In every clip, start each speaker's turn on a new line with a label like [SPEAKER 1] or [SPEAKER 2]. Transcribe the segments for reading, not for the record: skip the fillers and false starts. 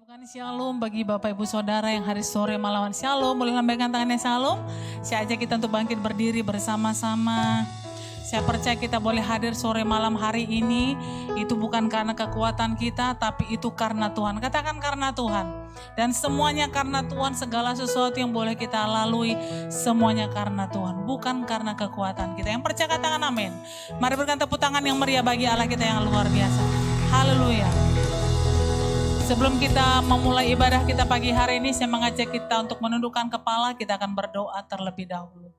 [SPEAKER 1] Bukan shalom bagi Bapak Ibu Saudara yang hari sore malawan shalom. Boleh lambaikan tangannya shalom. Saya ajak kita untuk bangkit berdiri bersama-sama. Saya percaya kita boleh hadir sore malam hari ini. Itu bukan karena kekuatan kita, tapi itu karena Tuhan. Katakan karena Tuhan. Dan semuanya karena Tuhan, segala sesuatu yang boleh kita lalui, semuanya karena Tuhan. Bukan karena kekuatan kita. Yang percaya katakan amin. Mari berikan tepuk tangan yang meriah bagi Allah kita yang luar biasa. Haleluya. Sebelum kita memulai ibadah kita pagi hari ini, saya mengajak kita untuk menundukkan kepala, kita akan berdoa terlebih dahulu.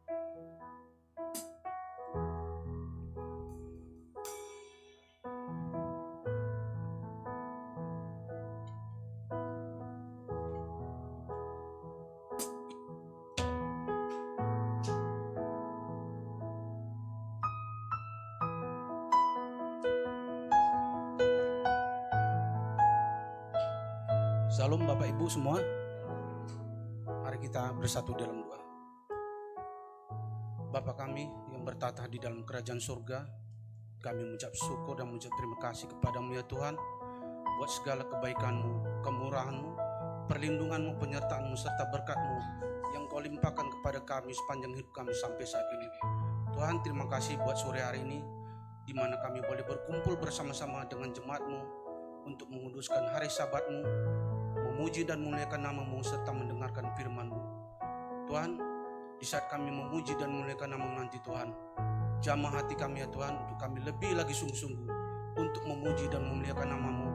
[SPEAKER 2] Salam Bapak Ibu semua. Mari kita bersatu dalam doa. Bapa kami yang bertata di dalam kerajaan surga, kami mengucap syukur dan mengucap terima kasih kepadamu ya Tuhan, buat segala kebaikan-Mu, kemurahan-Mu, perlindungan-Mu, penyertaan-Mu, serta berkat-Mu yang Kau limpahkan kepada kami sepanjang hidup kami sampai saat ini. Tuhan, terima kasih buat sore hari ini, di mana kami boleh berkumpul bersama-sama dengan jemaat-Mu untuk menguduskan hari Sabat-Mu, memuji dan memuliakan nama-Mu serta mendengarkan firman-Mu. Tuhan, di saat kami memuji dan memuliakan nama-Mu nanti Tuhan, jamah hati kami ya Tuhan, untuk kami lebih lagi sungguh-sungguh untuk memuji dan memuliakan nama-Mu,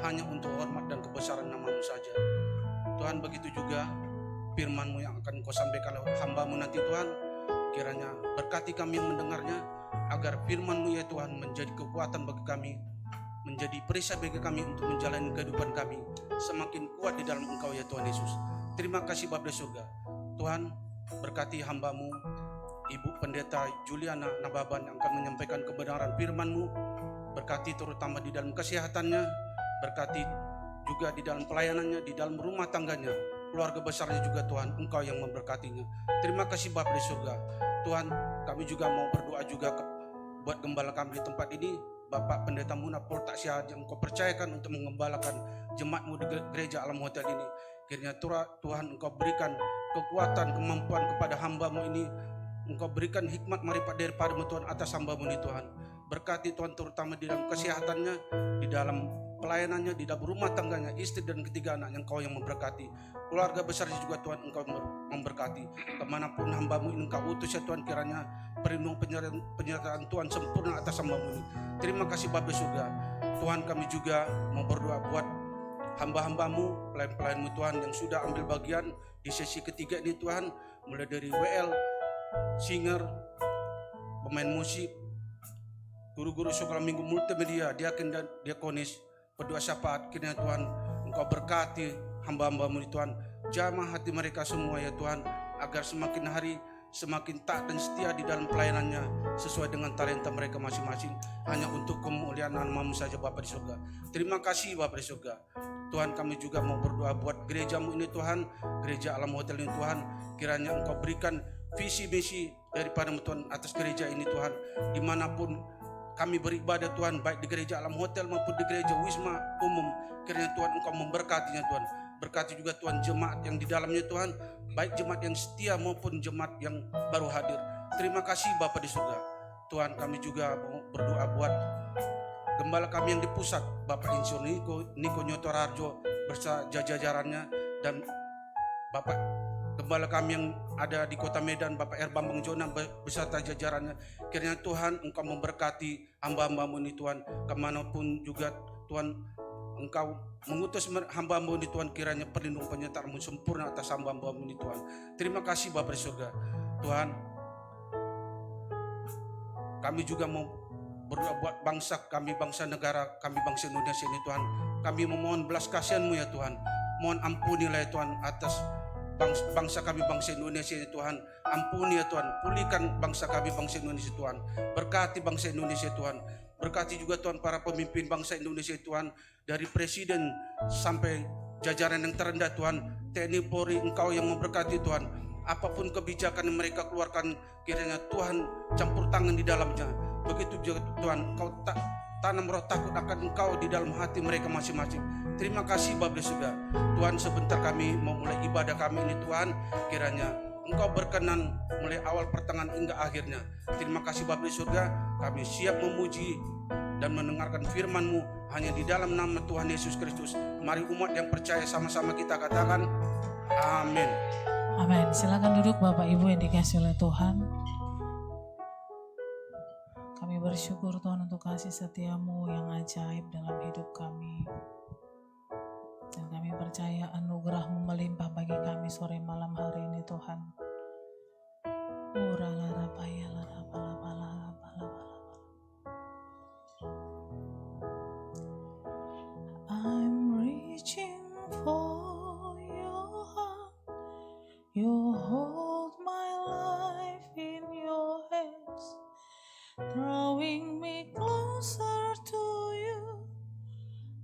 [SPEAKER 2] hanya untuk hormat dan kebesaran nama-Mu saja. Tuhan, begitu juga firman-Mu yang akan Kau sampaikan lewat hamba-Mu nanti Tuhan, kiranya berkati kami yang mendengarnya, agar firman-Mu ya Tuhan menjadi kekuatan bagi kami, menjadi perisai bagi kami untuk menjalani kehidupan kami semakin kuat di dalam Engkau ya Tuhan Yesus. Terima kasih Bapa di surga. Tuhan, berkati hamba-Mu Ibu Pendeta Juliana Nababan yang akan menyampaikan kebenaran firman-Mu. Berkati terutama di dalam kesehatannya, berkati juga di dalam pelayanannya, di dalam rumah tangganya, keluarga besarnya juga Tuhan, Engkau yang memberkatinya. Terima kasih Bapa di surga. Tuhan, kami juga mau berdoa juga buat gembala kami di tempat ini, Bapak Pendeta Muna Portasia yang Kau percayakan untuk mengembalakan jemaat-Mu di gereja Alam Hotel ini. Kiranya Tuhan Engkau berikan kekuatan, kemampuan kepada hamba-Mu ini. Engkau berikan hikmat marifat daripada-Mu Tuhan atas hamba-Mu ini Tuhan. Berkati Tuhan terutama di dalam kesehatannya, di dalam pelayanannya, di dalam rumah tangganya, istri dan ketiga anak yang Kau yang memberkati. Keluarga besarnya juga Tuhan Engkau memberkati. Kemanapun hamba-Mu ini Engkau utus ya Tuhan, kiranya perlindungan penyertaan Tuhan sempurna atas hamba-Mu ini. Terima kasih Bapa surga. Tuhan, kami juga mau berdoa buat hamba-hamba-Mu, pelayan-pelayan-Mu Tuhan yang sudah ambil bagian di sesi ketiga ini Tuhan, mulai dari WL, singer, pemain musik, guru-guru sekolah minggu multimedia, diaken dan diakonis, berdoa syafaat. Kiranya Tuhan Engkau berkati hamba-hamba-Mu ini Tuhan, jamah hati mereka semua ya Tuhan, agar semakin hari semakin taat dan setia di dalam pelayanannya sesuai dengan talenta mereka masing-masing, hanya untuk kemuliaan nama-Mu saja Bapa di surga. Terima kasih Bapa di surga. Tuhan, kami juga mau berdoa buat gereja-Mu ini Tuhan, gereja Alam Hotel ini Tuhan, kiranya Engkau berikan visi misi daripada-Mu Tuhan atas gereja ini Tuhan, dimanapun kami beribadah Tuhan, baik di gereja Alam Hotel maupun di gereja Wisma Umum, kiranya Tuhan Engkau memberkatinya Tuhan. Berkati juga Tuhan jemaat yang di dalamnya Tuhan, baik jemaat yang setia maupun jemaat yang baru hadir. Terima kasih Bapa di surga. Tuhan, kami juga mau berdoa buat gembala kami yang di pusat, Bapak Insur Niko Nyoto Harjo beserta jajarannya, dan Bapak gembala kami yang ada di Kota Medan, Bapak Bambang Jona beserta jajarannya. Kiranya Tuhan Engkau memberkati hamba-hamba-Mu ini Tuhan, kemanapun juga Tuhan Engkau mengutus hamba-Mu ini Tuhan, kiranya perlindungan penyertaan-Mu sempurna atas hamba-Mu ini Tuhan. Terima kasih Bapa di surga. Tuhan, kami juga mau berdoa buat bangsa kami, bangsa negara kami, bangsa Indonesia ini Tuhan. Kami memohon belas kasihan-Mu ya Tuhan. Mohon ampunilah ya Tuhan atas bangsa kami, bangsa Indonesia ini Tuhan. Ampuni ya Tuhan, pulihkan bangsa kami, bangsa Indonesia Tuhan. Berkati bangsa Indonesia Tuhan. Berkati juga Tuhan para pemimpin bangsa Indonesia Tuhan, dari presiden sampai jajaran yang terendah Tuhan, TNI Polri, Engkau yang memberkati Tuhan. Apapun kebijakan yang mereka keluarkan, kiranya Tuhan campur tangan di dalamnya. Begitu juga Tuhan, Engkau tanam roh takut akan Engkau di dalam hati mereka masing-masing. Terima kasih Bapa di surga. Tuhan, sebentar kami mau mulai ibadah kami ini Tuhan, kiranya Engkau berkenan mulai awal, pertengahan hingga akhirnya. Terima kasih Bapa di surga, kami siap memuji dan mendengarkan firman-Mu hanya di dalam nama Tuhan Yesus Kristus. Mari umat yang percaya sama-sama kita katakan amin.
[SPEAKER 1] Amin. Silakan duduk Bapak Ibu yang dikasihi oleh Tuhan. Kami bersyukur Tuhan untuk kasih setia-Mu yang ajaib dalam hidup kami. Dan kami percaya anugerah-Mu melimpah bagi kami sore malam hari ini Tuhan. I'm reaching for your heart. You hold my life in your hands, drawing me closer to you.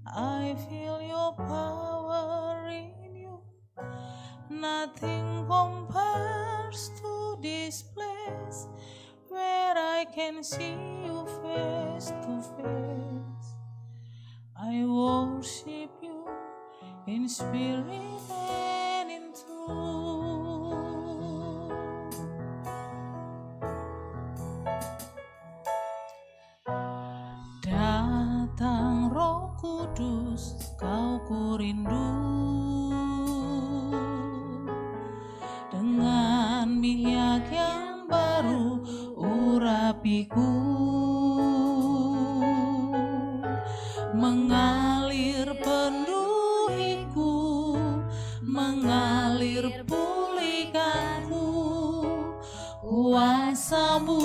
[SPEAKER 1] I feel your power in you. Nothing compares to this place where I can see you face to face. I worship you in spirit and in truth. Datang Roh Kudus, Kau ku rindu, dengan minyak yang baru urapiku, mengalir penuhiku, mengalir pulihkanku. Kuasa-Mu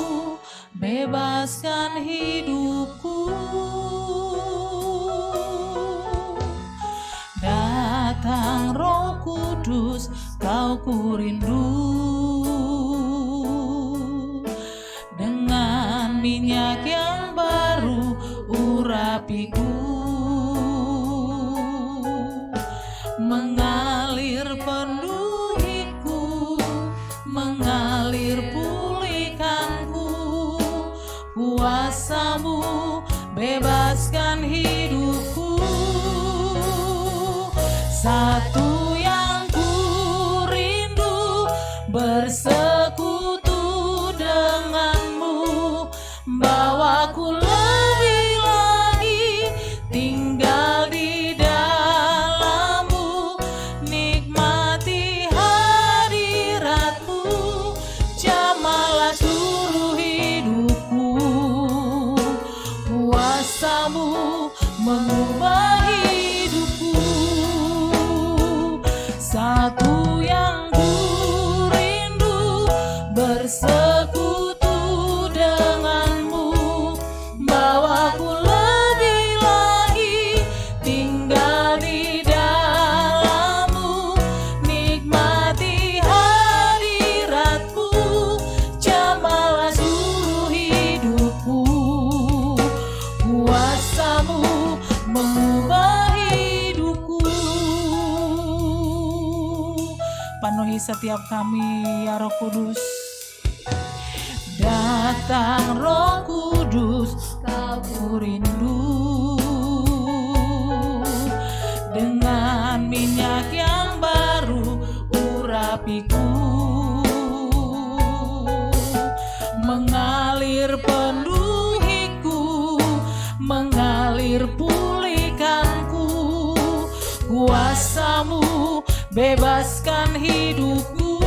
[SPEAKER 1] bebaskan hidupku. Datang Roh Kudus, Kau ku rindu, dengan minyak yang baru urapiku, mengalir penuhiku, mengalir pulihkanku. Kuasa-Mu bebaskan hidupku. Satu yang ku rindu, bersekutu denganmu, bawaku lebih lagi tinggal di dalammu, nikmati hadiratmu, jamalah seluruh hidupku. Kuasa-Mu mengubah hidupku. Satu yang ku rindu, bersekutu denganmu, bawaku lebih lagi tinggal di dalammu, nikmati hadiratmu, jamalah seluruh hidupku. Kuasa-Mu mengubah hidupku. Penuhi setiap kami ya Roh Kudus. Datang Roh Kudus, Kau ku rindu, dengan minyak yang baru urapiku, mengalir penuhiku, mengalir pulihkanku. Kuasa-Mu bebaskan hidupku.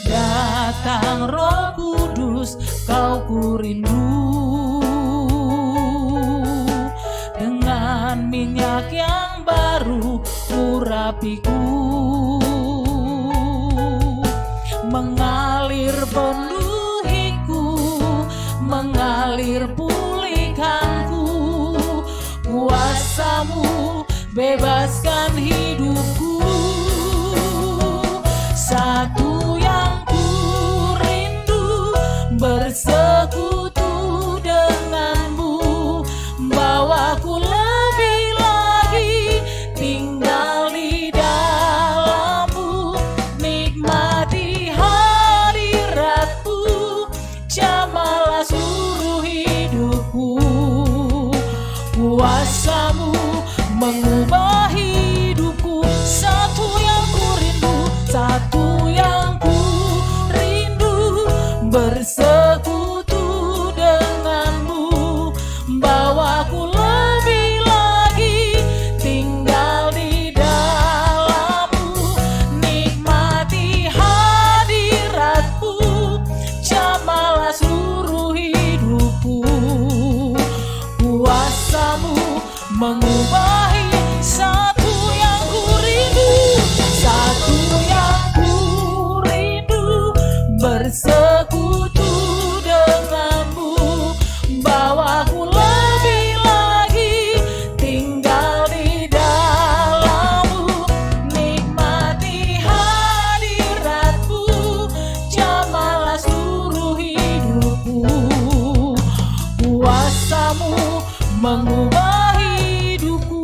[SPEAKER 1] Datang Roh Kudus, Kau ku rindu, dengan minyak yang baru urapiku, mengalir penuhiku, mengalir pulihkanku. Kuasa-Mu bebaskan hidupku. Satu yang ku rindu, bersekutu denganmu, bawaku lebih lagi tinggal di dalammu, nikmati hadiratmu, jamalah seluruh hidupku. bersekutu denganmu, bawaku lebih lagi tinggal di dalammu, nikmati hadiratmu, jamalah seluruh hidupku, kuasamu mengubah hidupku.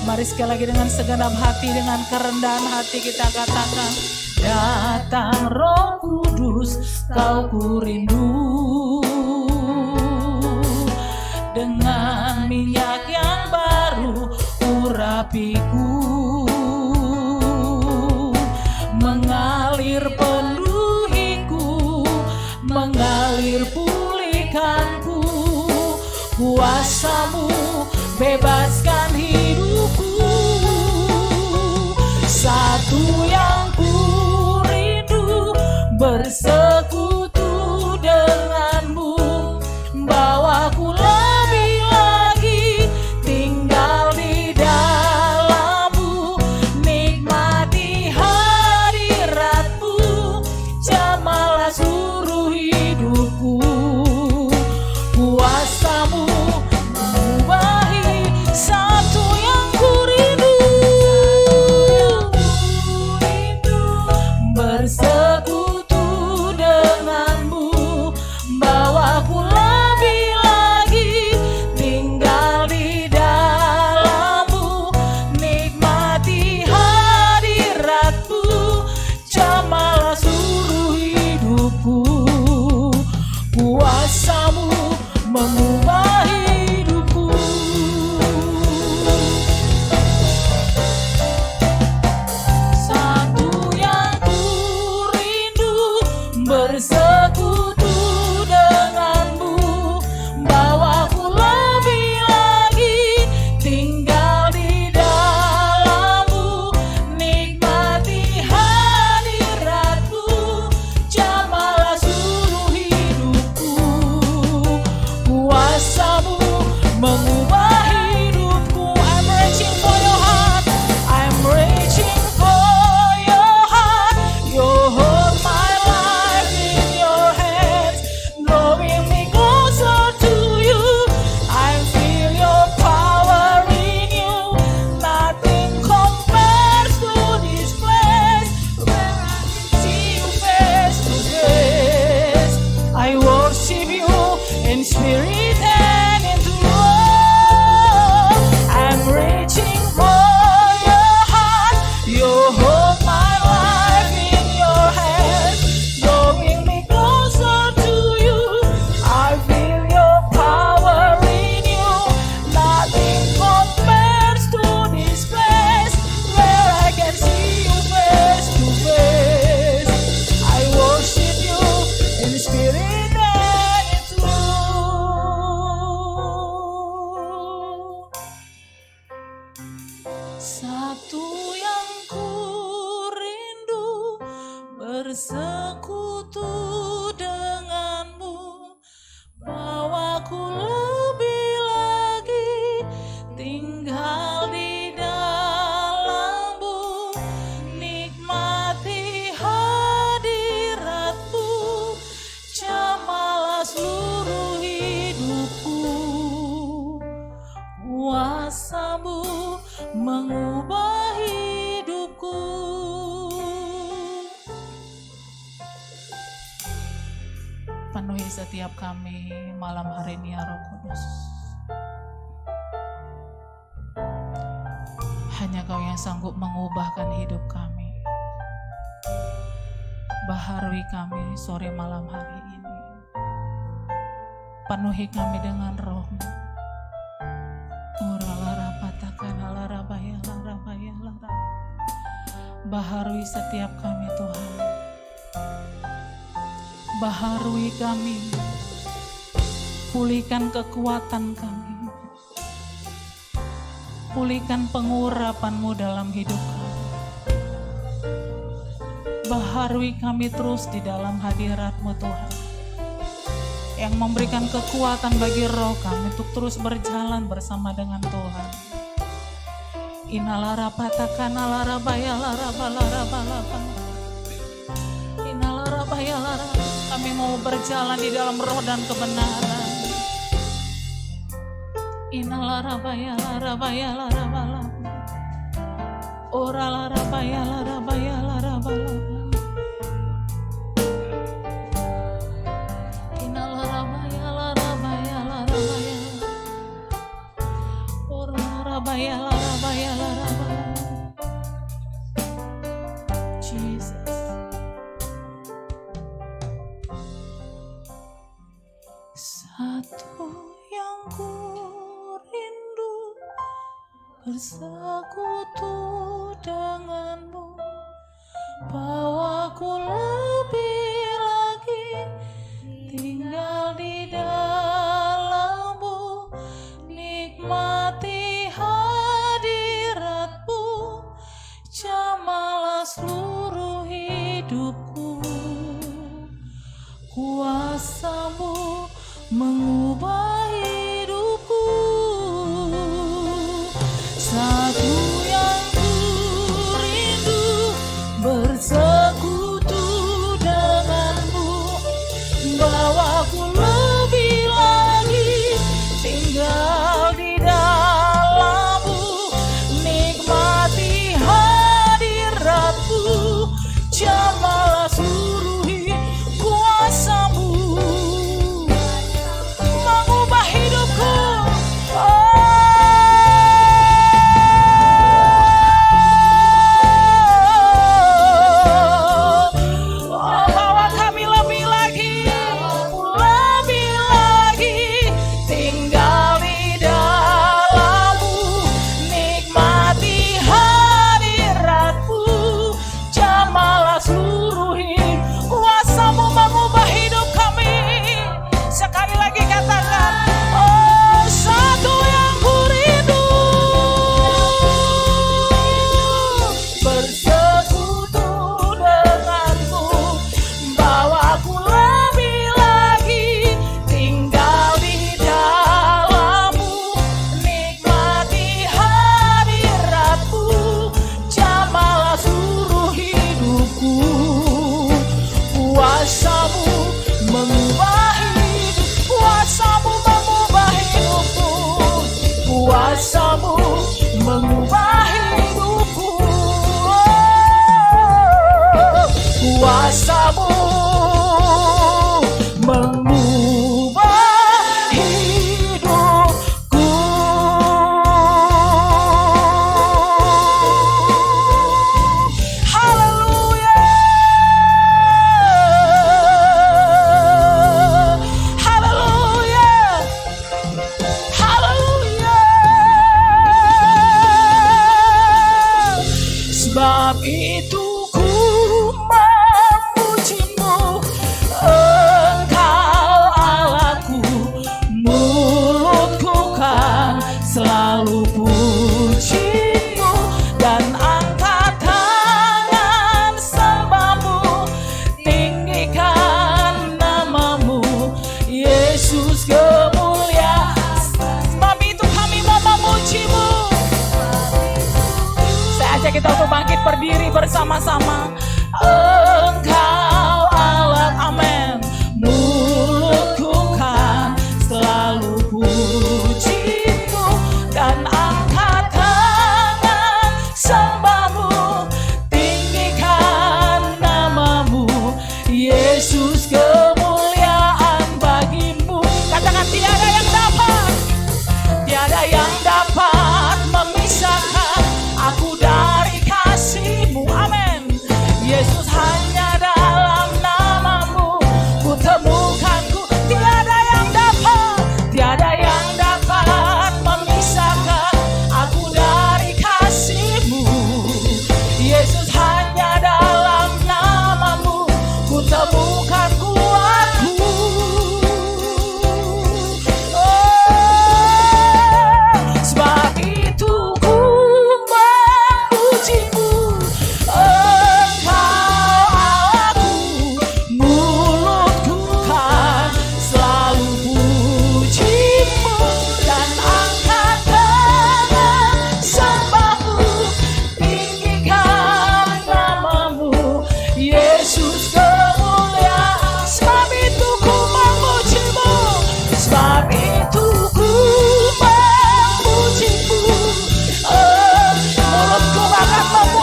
[SPEAKER 1] Mari sekali lagi dengan segenap hati, dengan kerendahan hati kita katakan, datang Roh Kudus, Kau ku rindu, dengan minyak yang baru urapiku, mengalir penuhiku, mengalir pulihkanku, kuasamu bebaskan hidupku. Satu yang ku rindu, bersekutu denganmu, bawaku lebih lagi tinggal di dalammu, nikmati hadiratmu, jamalah seluruh hidupku, kuasamu mengubahi. Satu yang ku rindu, bersekutu denganmu, bawaku lebih lagi tinggal di dalammu, nikmati hadiratmu, jamalah seluruh hidupku, kuasamu mengubah hidupku. Satu yang ku rindu, bersekutu denganmu, bawaku lebih lagi tinggal di dalammu, nikmati hadiratmu, jamalah seluruh hidupku, kuasamu mengubah hidupku. I'm reaching for your heart, I'm reaching for your heart. You hold my life in your hands, drawing me closer to you. I feel your power in you, nothing compares to this place, where I can see you face to face. I worship you in spirit and in truth. I'm reaching for your heart, you hold my life in your hands, drawing me closer to you. I feel your power in you, nothing compares to this place, where I can see you face to face. I worship you in spirit and in truth. Satu yang ku rindu, bersekutu denganmu, bawaku lebih lagi tinggal di dalammu, nikmati hadiratmu, jamalah seluruh hidupku, kuasamu mengubah hidupku. Penuhi setiap kami malam hari ini ya Roh Kudus. Hanya Kau yang sanggup mengubahkan hidup kami. Baharui kami sore malam hari ini. Penuhi kami dengan Roh-Mu. Baharui setiap kami Tuhan. Baharui kami. Pulihkan kekuatan kami. Pulihkan pengurapan-Mu dalam hidup kami. Baharui kami terus di dalam hadirat-Mu Tuhan, yang memberikan kekuatan bagi roh kami untuk terus berjalan bersama dengan Tuhan. Inalara patakan alara bayalara balara balaba. Kami mau berjalan di dalam roh dan kebenaran. Jesus. Satu yang ku rindu, bersekutu denganmu, bawaku lebih lagi tinggal di dalammu, nikmati hadiratmu, jamalah seluruh hidupku. Kuasamu mengubah hidupku. Satu yang ku rindu, bersekutu denganmu, bawaku lebih lagi tinggal di dalammu, nikmati hadiratmu, jamalah seluruh kuasamu mengubah hidupku. Bawa kami lebih lagi tinggal di dalammu, nikmati hadiratmu, jamalah seluruh kuasamu mengubah hidup kami. Sekali lagi katakan, oh satu yang ku rindu, bersekutu denganmu, bawaku lebih lagi tinggal di dalammu, nikmati hadiratmu, jamalah seluruh hidupku. Kuasamu mengubah hidup, kuasamu mengubah hidupku, kuasamu mengubah hidupku, kuasamu mengubah hidupku. Haleluya. Sebab itu ku memujimu, Engkau Allahku, mulutku kan selalu pujimu, dan angkat tangan sembahmu, tinggikan namamu, Yesus kemuliaan. Sebab itu kami mau memujimu. Kita untuk bangkit berdiri bersama-sama. Engkau Allah, amin. Mulutku kan selalu pujimu, dan angkat tangan sembahmu, tinggikan namamu, Yesus kemuliaan bagimu. Katakan tiada yang dapat memisahkan aku dari kasih-Mu, amin. Yesus hanya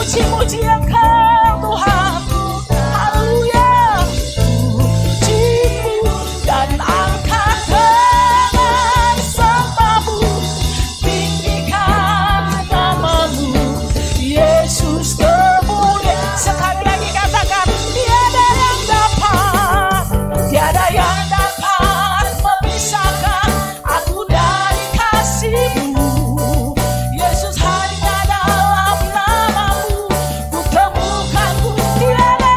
[SPEAKER 1] memuji-muji Engkau Tuhanku. Haleluya. Pujimu dan angkat tangan sembahmu, tinggikan namamu, Yesus kemuliaan. Sekali lagi katakan, tiada yang dapat memisahkan aku dari kasih-Mu. Yesus, hanya dalam namamu ku temukan ku. Tiada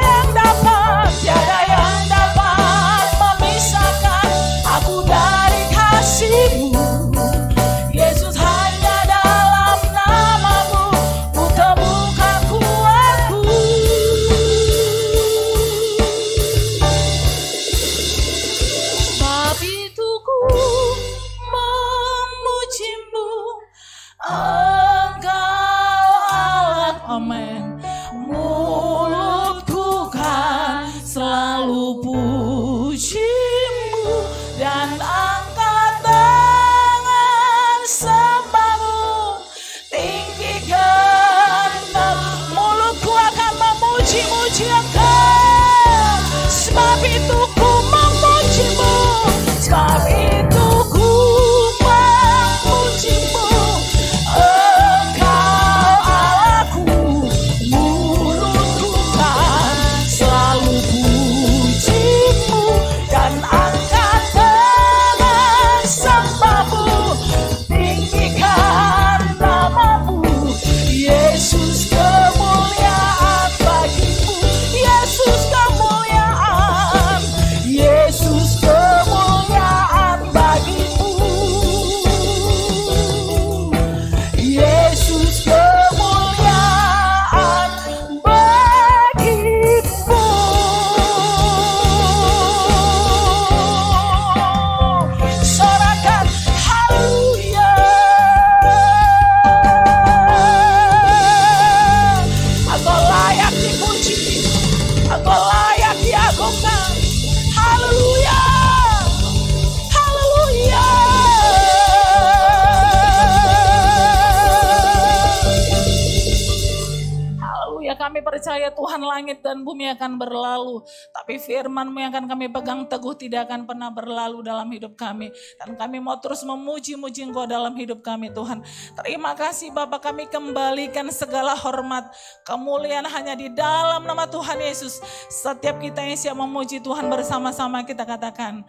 [SPEAKER 1] yang dapat memisahkan aku dari kasih-Mu. Yesus, hanya dalam namamu ku temukan kuatku. Sebab itu ku memuji-Mu, Engkau Allah. Amin. Mulutku kan selalu puji-Mu dan angkat tangan sembahmu, tinggikan mulutku akan memuji-muji Engkau. Sebab itu ku memuji-Mu, sebab itu ku memuji-Mu, Engkau Allahku. Mulutku kan selalu puji-Mu dan angkat tangan sembahmu, tinggikan namamu, Yesus kemuliaan bagimu. Yesus kemuliaan, Yesus kemuliaan bagimu, Yesus kemuliaan bagimu. Sorakan haleluya. Engkau layak dipuji, Engkau layak diagungkan. Haleluya, haleluya. Haleluya, kami percaya Tuhan, langit dan bumi akan berlalu, tapi firman-Mu yang akan kami pegang teguh tidak akan pernah berlalu dalam hidup kami. Dan kami mau terus memuji-muji Engkau dalam hidup kami Tuhan. Terima kasih Bapa, kami kembalikan segala hormat, kemuliaan hanya di dalam nama Tuhan Yesus. Setiap kita yang siap memuji Tuhan bersama-sama kita katakan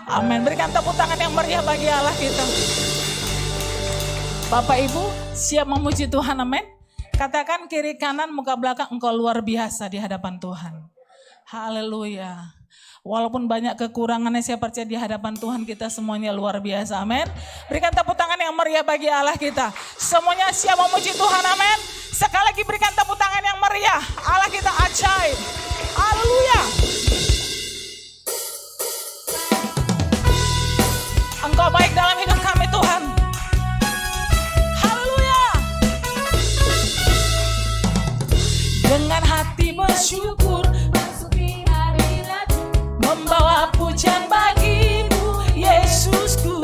[SPEAKER 1] amin. Berikan tepuk tangan yang meriah bagi Allah kita. Bapak Ibu siap memuji Tuhan, amin. Katakan kiri kanan muka belakang, engkau luar biasa di hadapan Tuhan. Haleluya. Walaupun banyak kekurangannya, saya percaya di hadapan Tuhan kita semuanya luar biasa, amin. Berikan tepuk tangan yang meriah bagi Allah kita. Semuanya siap memuji Tuhan, amin. Sekali lagi berikan tepuk tangan yang meriah. Allah kita ajaib. Haleluya. Engkau baik dalam hidup kami Tuhan. Haleluya. Dengan hati bersyukur masuki hadirat, membawa pujian bagimu Yesusku.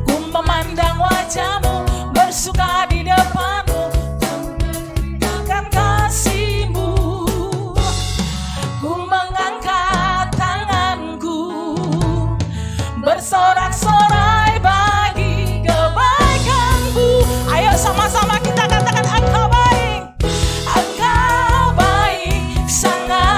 [SPEAKER 1] Ku memandang wajahmu, bersuka di depanmu, menunjukkan kasihmu. Ku mengangkat tanganku, bersorak-sorai bagi kebaikan-Mu. Ayo sama-sama kita katakan engkau baik, engkau baik, sangat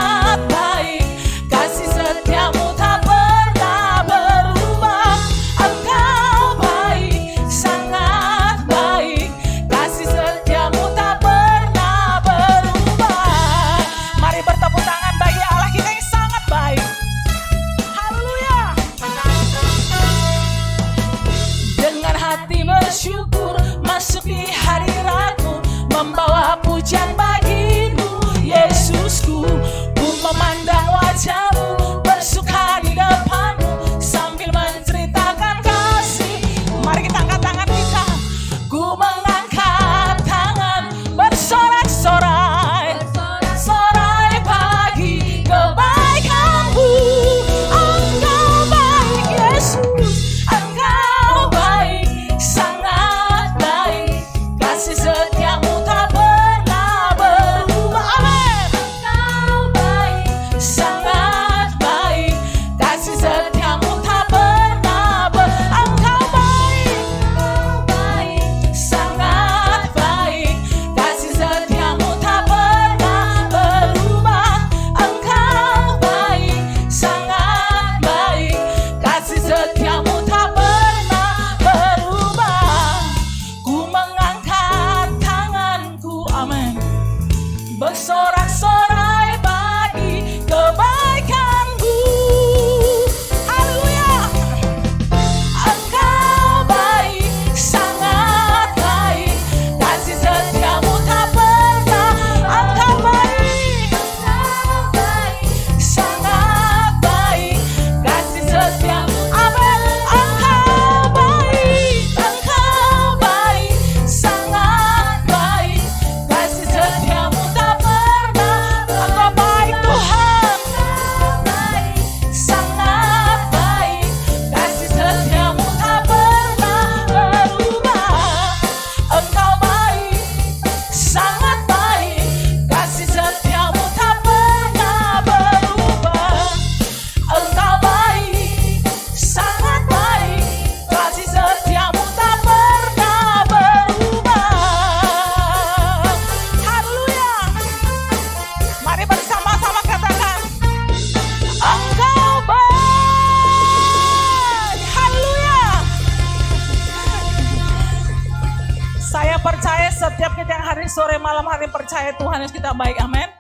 [SPEAKER 1] sore malam hari percaya Tuhan Yesus kita baik, amin.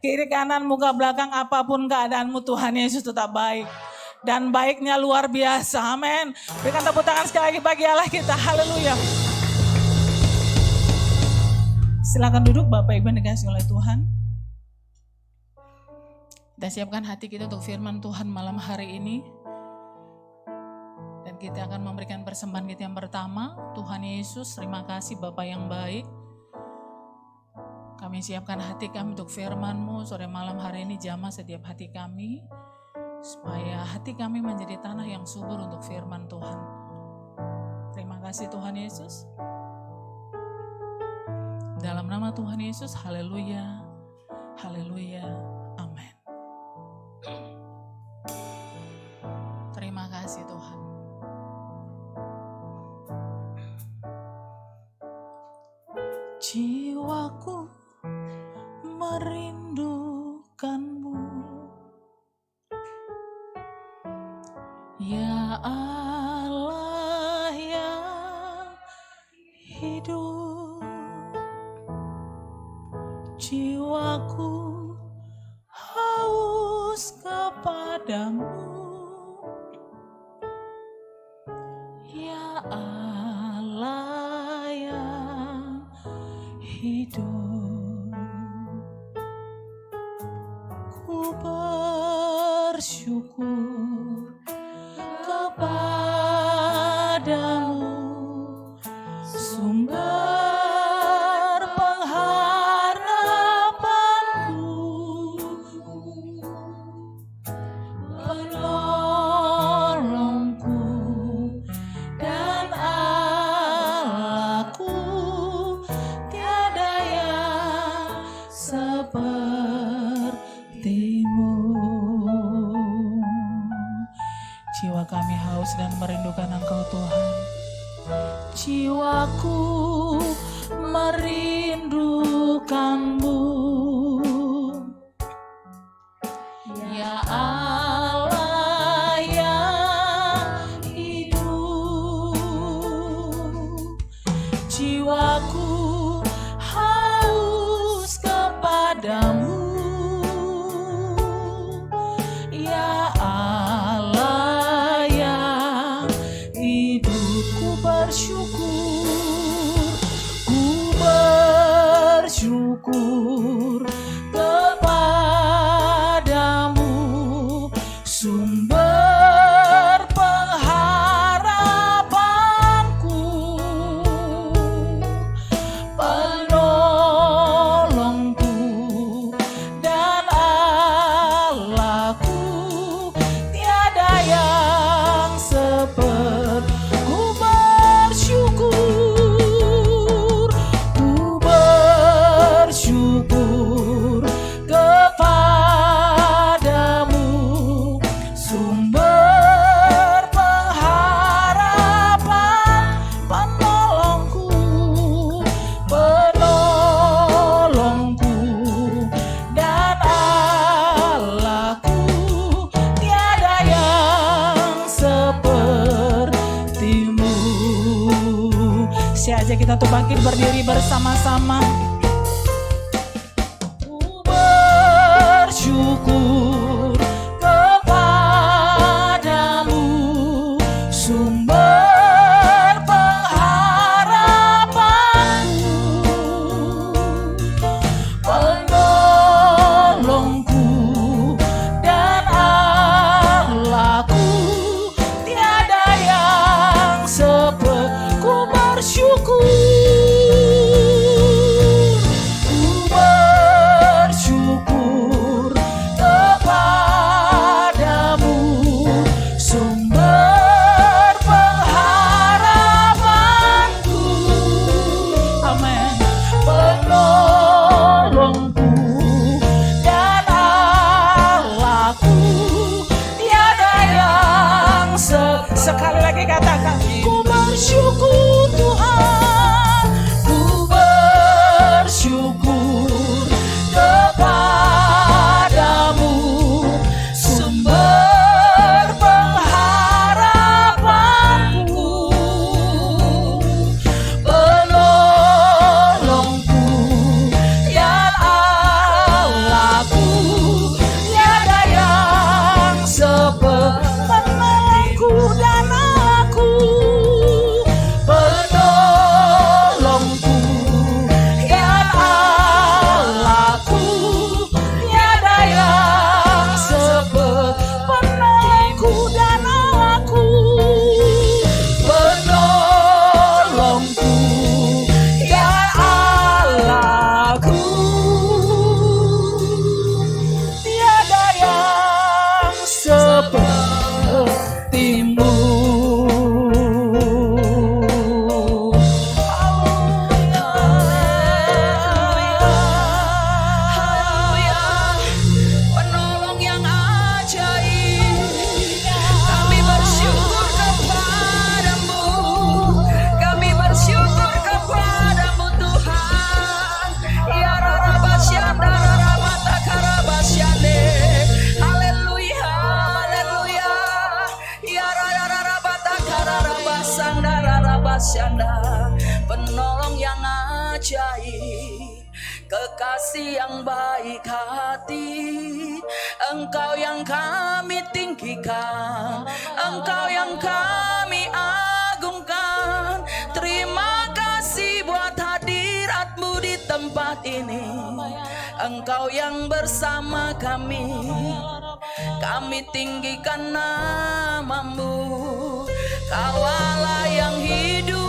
[SPEAKER 1] Kiri kanan muka belakang apapun keadaanmu Tuhan Yesus tetap baik. Dan baiknya luar biasa, amin. Berikan tepuk tangan sekali lagi bagi Allah kita, haleluya. Silakan duduk Bapak Ibu yang dikasihi oleh Tuhan. Kita siapkan hati kita untuk firman Tuhan malam hari ini. Dan kita akan memberikan persembahan kita yang pertama. Tuhan Yesus, terima kasih Bapa yang baik. Kami siapkan hati kami untuk firman-Mu sore malam hari ini, jamah setiap hati kami. Supaya hati kami menjadi tanah yang subur untuk firman Tuhan. Terima kasih Tuhan Yesus. Dalam nama Tuhan Yesus, haleluya, haleluya, amin. Terima kasih Tuhan. Jiwaku merindukanmu, ya Allah yang hidup. Jiwaku haus kepadamu, ya Allah yang hidup. Ku bersyukur kepadamu, sumber pengharapanku, penolongku dan Allahku, tiada yang sepertimu. Jiwa kami haus dan merindukan Engkau Tuhan. Jiwaku merindukanmu, ya Allah yang hidup. Jiwaku haus kepadamu, ya Allah yang hidup. Ku bersyukur kepadamu, sumber pengharapanku, penolongku dan Allahku, tiada yang seperti. Ku bersyukur kepadamu, sumber pengharapan, penolongku dan Allahku, tiada yang sepertimu. Siapa kita tuh bangkit berdiri bersama-sama. Bersyukur kepadamu, sumber pengharapanku, penolongku dan Allahku, tiada yang seperti. Ku bersyukur
[SPEAKER 3] yang baik hati, Engkau yang kami tinggikan, Engkau yang kami agungkan. Terima kasih buat hadirat-Mu di tempat ini. Engkau yang bersama kami, kami tinggikan nama-Mu. Kau Allah yang hidup,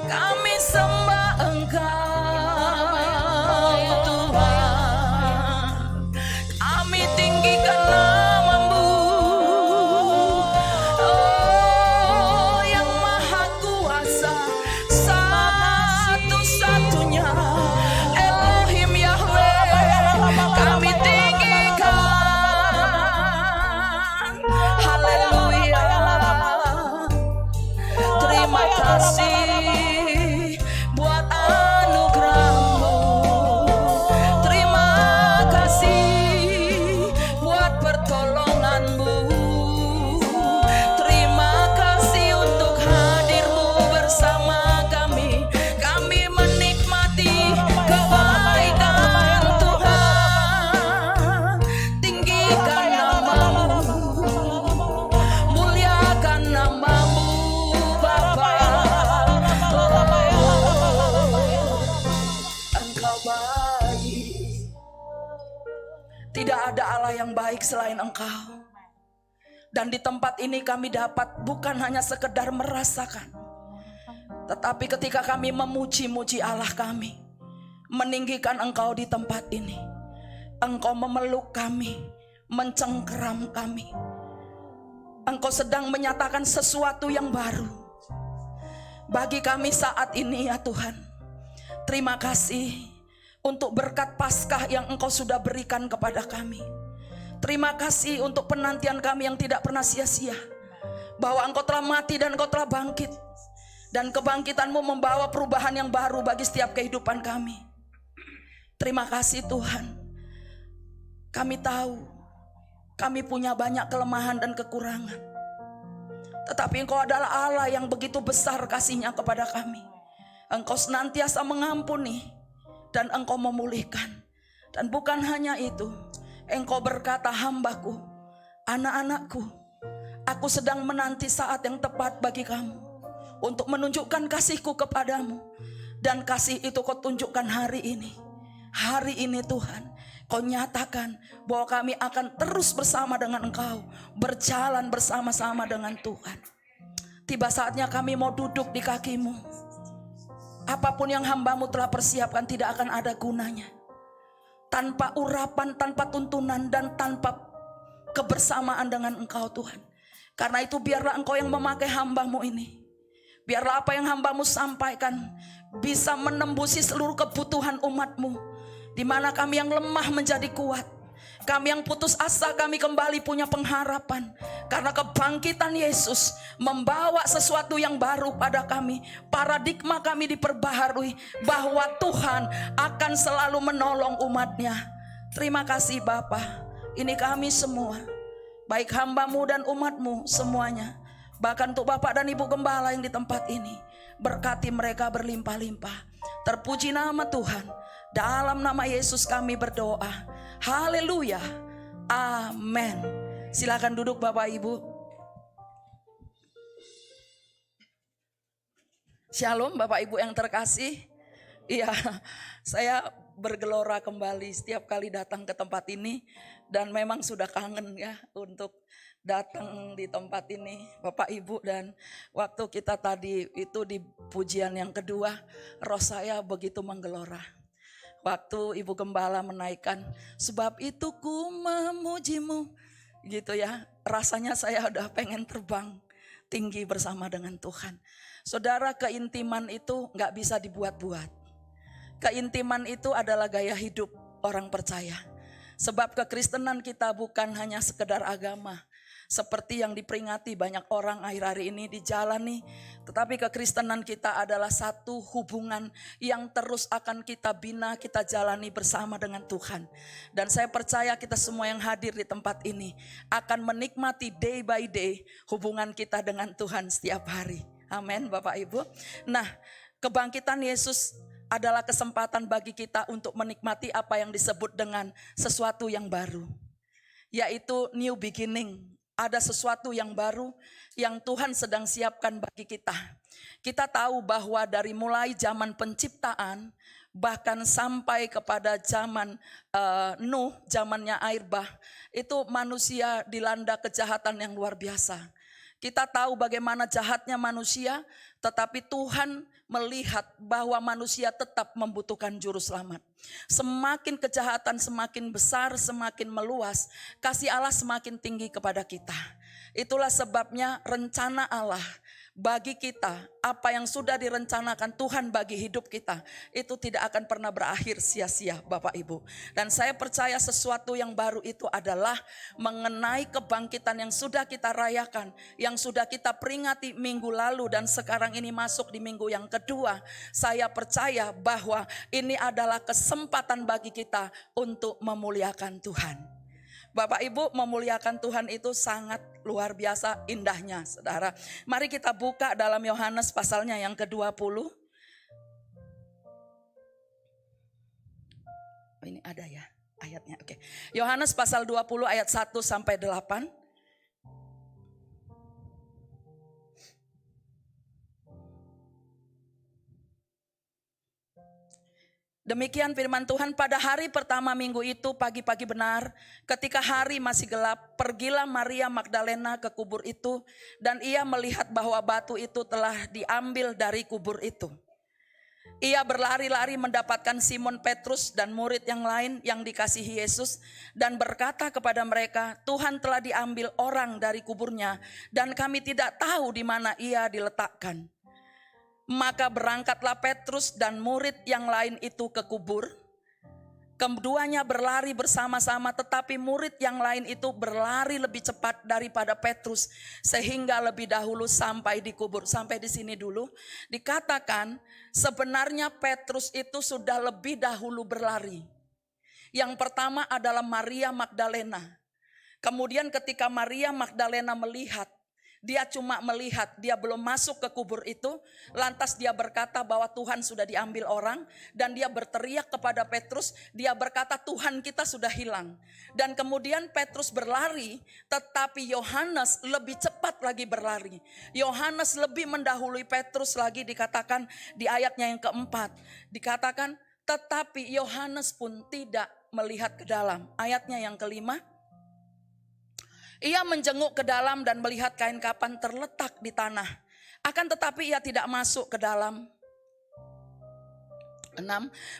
[SPEAKER 3] kami sembah Engkau Tuhan, kami tinggikan nama-Mu. Oh yang maha kuasa, satu-satunya Elohim Yahweh, kami tinggikan. Haleluya. Terima kasih buat anugerah-Mu. Terima kasih buat pertolongan-Mu. Terima kasih untuk hadir-Mu bersama kami. Kami menikmati kebaikan Tuhan. Tinggikan nama-Mu, muliakan nama-Mu Bapa. Engkau baik. Tidak ada Allah yang baik selain Engkau. Dan di tempat ini kami dapat bukan hanya sekedar merasakan, tetapi ketika kami memuji-muji Allah kami, meninggikan Engkau di tempat ini, Engkau memeluk kami, mencengkeram kami. Engkau sedang menyatakan sesuatu yang baru bagi kami saat ini ya Tuhan. Terima kasih untuk berkat Paskah yang Engkau sudah berikan kepada kami. Terima kasih untuk penantian kami yang tidak pernah sia-sia, bahwa Engkau telah mati dan Engkau telah bangkit, dan kebangkitan-Mu membawa perubahan yang baru bagi setiap kehidupan kami. Terima kasih Tuhan. Kami tahu kami punya banyak kelemahan dan kekurangan, tetapi Engkau adalah Allah yang begitu besar kasih-Nya kepada kami. Engkau senantiasa mengampuni dan Engkau memulihkan. Dan bukan hanya itu, Engkau berkata, hamba-Ku, anak-anak-Ku, aku sedang menanti saat yang tepat bagi kamu untuk menunjukkan kasih-Ku kepadamu. Dan kasih itu Kau tunjukkan hari ini. Hari ini Tuhan, Kau nyatakan bahwa kami akan terus bersama dengan Engkau, berjalan bersama-sama dengan Tuhan. Tiba saatnya kami mau duduk di kaki-Mu. Apapun yang hamba-Mu telah persiapkan tidak akan ada gunanya tanpa urapan, tanpa tuntunan, dan tanpa kebersamaan dengan Engkau Tuhan. Karena itu biarlah Engkau yang memakai hamba-Mu ini. Biarlah apa yang hamba-Mu sampaikan bisa menembusi seluruh kebutuhan umat-Mu. Di mana kami yang lemah menjadi kuat, kami yang putus asa kami kembali punya pengharapan. Karena kebangkitan Yesus membawa sesuatu yang baru pada kami. Paradigma kami diperbaharui bahwa Tuhan akan selalu menolong umat-Nya. Terima kasih Bapa. Ini kami semua, baik hamba-Mu dan umat-Mu semuanya. Bahkan untuk Bapak dan Ibu Gembala yang di tempat ini, berkati mereka berlimpah-limpah. Terpuji nama Tuhan. Dalam nama Yesus kami berdoa. Haleluya. Amin. Silakan duduk Bapak Ibu. Shalom Bapak Ibu yang terkasih. Iya, saya bergelora kembali setiap kali datang ke tempat ini. Dan memang sudah kangen ya untuk datang di tempat ini Bapak Ibu. Dan waktu kita tadi itu di pujian yang kedua, roh saya begitu menggelora. Waktu Ibu Gembala menaikkan, sebab itu ku memuji-Mu, gitu ya. Rasanya saya udah pengen terbang tinggi bersama dengan Tuhan. Saudara, keintiman itu gak bisa dibuat-buat. Keintiman itu adalah gaya hidup orang percaya. Sebab kekristenan kita bukan hanya sekedar agama, seperti yang diperingati banyak orang akhir hari ini dijalani. Tetapi kekristenan kita adalah satu hubungan yang terus akan kita bina, kita jalani bersama dengan Tuhan. Dan saya percaya kita semua yang hadir di tempat ini akan menikmati day by day hubungan kita dengan Tuhan setiap hari. Amin Bapak Ibu. Nah, kebangkitan Yesus adalah kesempatan bagi kita untuk menikmati apa yang disebut dengan sesuatu yang baru, yaitu new beginning. Ada sesuatu yang baru yang Tuhan sedang siapkan bagi kita. Kita tahu bahwa dari mulai zaman penciptaan bahkan sampai kepada zaman Nuh, zamannya air bah, itu manusia dilanda kejahatan yang luar biasa. Kita tahu bagaimana jahatnya manusia, tetapi Tuhan melihat bahwa manusia tetap membutuhkan juru selamat. Semakin kejahatan semakin besar, semakin meluas, kasih Allah semakin tinggi kepada kita. Itulah sebabnya rencana Allah bagi kita, apa yang sudah direncanakan Tuhan bagi hidup kita, itu tidak akan pernah berakhir sia-sia Bapak Ibu. Dan saya percaya sesuatu yang baru itu adalah mengenai kebangkitan yang sudah kita rayakan, yang sudah kita peringati minggu lalu dan sekarang ini masuk di minggu yang kedua. Saya percaya bahwa ini adalah kesempatan bagi kita untuk memuliakan Tuhan. Bapak Ibu, memuliakan Tuhan itu sangat luar biasa indahnya, saudara. Mari kita buka dalam Yohanes pasalnya yang ke-20. Oh, ini ada ya ayatnya. Oke. Yohanes pasal 20 ayat 1 sampai 8. Demikian firman Tuhan, pada hari pertama minggu itu pagi-pagi benar, ketika hari masih gelap, pergilah Maria Magdalena ke kubur itu dan ia melihat bahwa batu itu telah diambil dari kubur itu. Ia berlari-lari mendapatkan Simon Petrus dan murid yang lain yang dikasihi Yesus dan berkata kepada mereka, Tuhan telah diambil orang dari kuburnya dan kami tidak tahu di mana ia diletakkan. Maka berangkatlah Petrus dan murid yang lain itu ke kubur. Keduanya berlari bersama-sama, tetapi murid yang lain itu berlari lebih cepat daripada Petrus sehingga lebih dahulu sampai di kubur. Sampai di sini dulu. Dikatakan sebenarnya Petrus itu sudah lebih dahulu berlari. Yang pertama adalah Maria Magdalena. Kemudian ketika Maria Magdalena melihat, dia cuma melihat, dia belum masuk ke kubur itu. Lantas dia berkata bahwa Tuhan sudah diambil orang. Dan dia berteriak kepada Petrus. Dia berkata Tuhan kita sudah hilang. Dan kemudian Petrus berlari. Tetapi Yohanes lebih cepat lagi berlari. Yohanes lebih mendahului Petrus lagi, dikatakan di ayatnya yang keempat. Dikatakan tetapi Yohanes pun tidak melihat ke dalam. Ayatnya yang kelima. Ia menjenguk ke dalam dan melihat kain kapan terletak di tanah. Akan tetapi ia tidak masuk ke dalam. 6.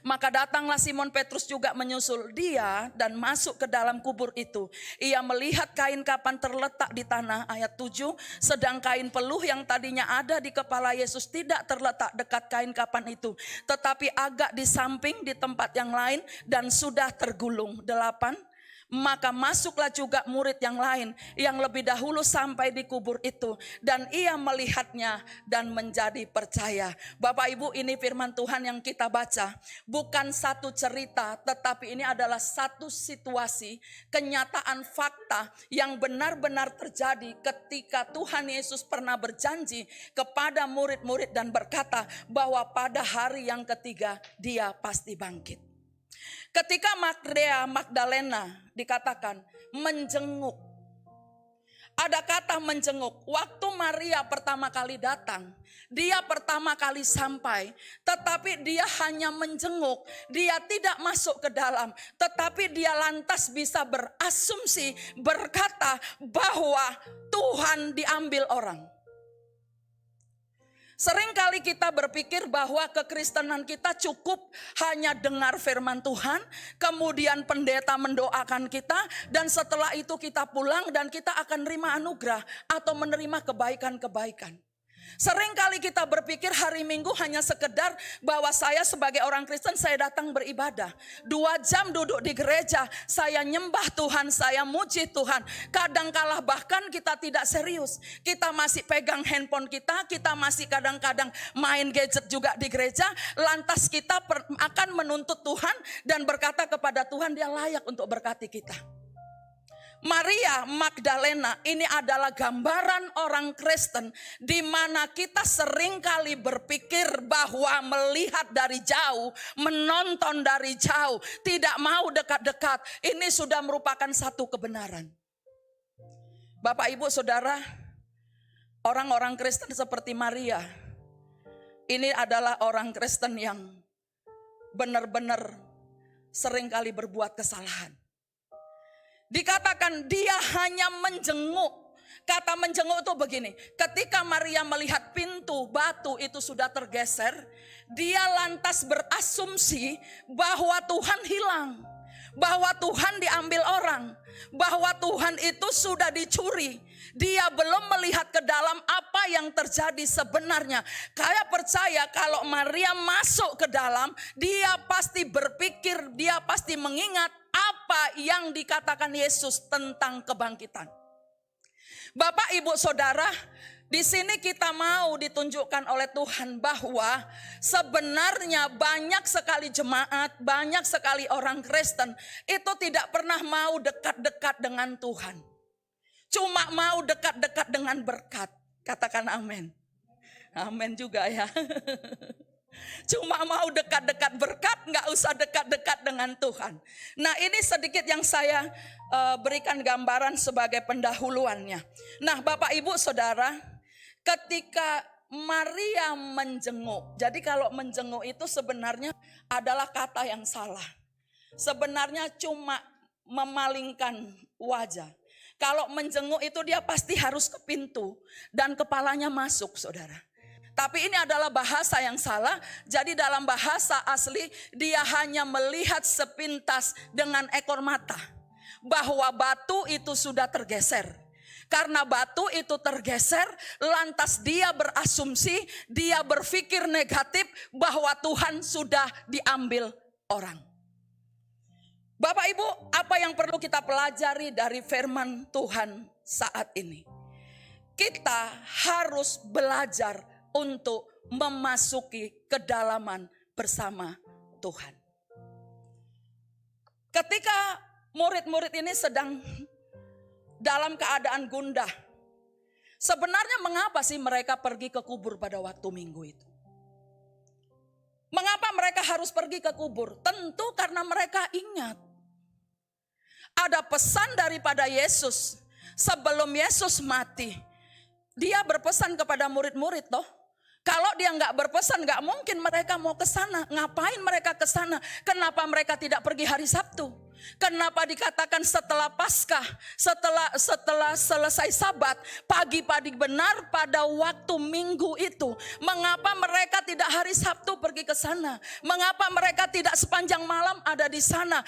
[SPEAKER 3] Maka datanglah Simon Petrus juga menyusul dia dan masuk ke dalam kubur itu. Ia melihat kain kapan terletak di tanah. Ayat 7. Sedang kain peluh yang tadinya ada di kepala Yesus tidak terletak dekat kain kapan itu, tetapi agak di samping di tempat yang lain dan sudah tergulung. 8. Maka masuklah juga murid yang lain yang lebih dahulu sampai di kubur itu. Dan ia melihatnya dan menjadi percaya. Bapak Ibu, ini firman Tuhan yang kita baca. Bukan satu cerita, tetapi ini adalah satu situasi, kenyataan fakta yang benar-benar terjadi ketika Tuhan Yesus pernah berjanji kepada murid-murid dan berkata bahwa pada hari yang ketiga dia pasti bangkit. Ketika Maria Magdalena dikatakan menjenguk. Ada kata menjenguk. Waktu Maria pertama kali datang, dia pertama kali sampai, tetapi dia hanya menjenguk. Dia tidak masuk ke dalam, tetapi dia lantas bisa berasumsi, berkata bahwa Tuhan diambil orang. Seringkali kita berpikir bahwa kekristenan kita cukup hanya dengar firman Tuhan, kemudian pendeta mendoakan kita, dan setelah itu kita pulang dan kita akan menerima anugerah atau menerima kebaikan-kebaikan. Seringkali kita berpikir hari Minggu hanya sekedar bahwa saya sebagai orang Kristen saya datang beribadah. 2 jam duduk di gereja, saya nyembah Tuhan, saya muji Tuhan. Kadangkala bahkan kita tidak serius. Kita masih pegang handphone kita masih kadang-kadang main gadget juga di gereja. Lantas kita akan menuntut Tuhan dan berkata kepada Tuhan dia layak untuk berkati kita. Maria Magdalena ini adalah gambaran orang Kristen di mana kita seringkali berpikir bahwa melihat dari jauh, menonton dari jauh, tidak mau dekat-dekat, ini sudah merupakan satu kebenaran. Bapak, Ibu, Saudara, orang-orang Kristen seperti Maria, ini adalah orang Kristen yang benar-benar seringkali berbuat kesalahan. Dikatakan dia hanya menjenguk. Kata menjenguk itu begini, ketika Maria melihat pintu batu itu sudah tergeser, dia lantas berasumsi bahwa Tuhan hilang, bahwa Tuhan diambil orang, bahwa Tuhan itu sudah dicuri. Dia belum melihat ke dalam apa yang terjadi sebenarnya. Saya percaya kalau Maria masuk ke dalam, dia pasti berpikir, dia pasti mengingat apa yang dikatakan Yesus tentang kebangkitan. Bapak, Ibu, Saudara, di sini kita mau ditunjukkan oleh Tuhan bahwa sebenarnya banyak sekali jemaat, banyak sekali orang Kristen itu tidak pernah mau dekat-dekat dengan Tuhan. Cuma mau dekat-dekat dengan berkat. Katakan amin. Amin juga ya. Cuma mau dekat-dekat berkat, gak usah dekat-dekat dengan Tuhan. Nah, ini sedikit yang saya berikan gambaran sebagai pendahuluannya. Nah, Bapak, Ibu, Saudara, ketika Maria menjenguk. Jadi kalau menjenguk itu sebenarnya adalah kata yang salah. Sebenarnya cuma memalingkan wajah. Kalau menjenguk itu dia pasti harus ke pintu dan kepalanya masuk, Saudara. Tapi ini adalah bahasa yang salah. Jadi dalam bahasa asli dia hanya melihat sepintas dengan ekor mata bahwa batu itu sudah tergeser. Karena batu itu tergeser, lantas dia berasumsi, dia berpikir negatif bahwa Tuhan sudah diambil orang. Bapak, Ibu, apa yang perlu kita pelajari dari firman Tuhan saat ini? Kita harus belajar untuk memasuki kedalaman bersama Tuhan. Ketika murid-murid ini sedang dalam keadaan gundah, sebenarnya mengapa sih mereka pergi ke kubur pada waktu Minggu itu? Mengapa mereka harus pergi ke kubur? Tentu karena mereka ingat ada pesan daripada Yesus. Sebelum Yesus mati, dia berpesan kepada murid-murid toh. Kalau dia nggak berpesan, nggak mungkin mereka mau ke sana. Ngapain mereka ke sana? Kenapa mereka tidak pergi hari Sabtu? Kenapa dikatakan setelah Paskah, setelah selesai Sabat, pagi-pagi benar pada waktu Minggu itu? Mengapa mereka tidak hari Sabtu pergi ke sana? Mengapa mereka tidak sepanjang malam ada di sana?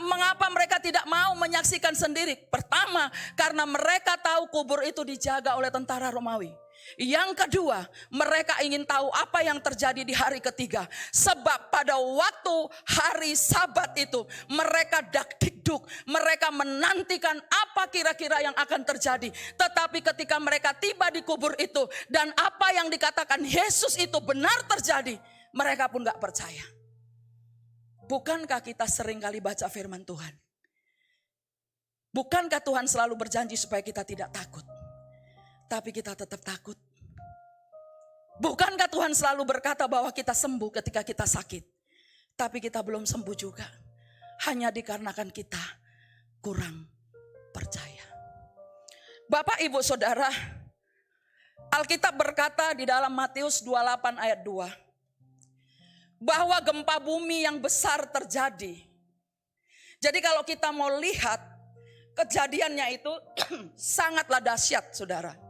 [SPEAKER 3] Mengapa mereka tidak mau menyaksikan sendiri? Pertama, karena mereka tahu kubur itu dijaga oleh tentara Romawi. Yang kedua, mereka ingin tahu apa yang terjadi di hari ketiga. Sebab pada waktu hari Sabat itu mereka dak-dikduk, mereka menantikan apa kira-kira yang akan terjadi. Tetapi ketika mereka tiba di kubur itu dan apa yang dikatakan Yesus itu benar terjadi, mereka pun gak percaya. Bukankah kita sering kali baca firman Tuhan? Bukankah Tuhan selalu berjanji supaya kita tidak takut? Tapi kita tetap takut. Bukankah Tuhan selalu berkata bahwa kita sembuh ketika kita sakit? Tapi kita belum sembuh juga. Hanya dikarenakan kita kurang percaya. Bapak, Ibu, Saudara, Alkitab berkata di dalam Matius 28 ayat 2. Bahwa gempa bumi yang besar terjadi. Jadi kalau kita mau lihat kejadiannya itu sangatlah dahsyat, Saudara.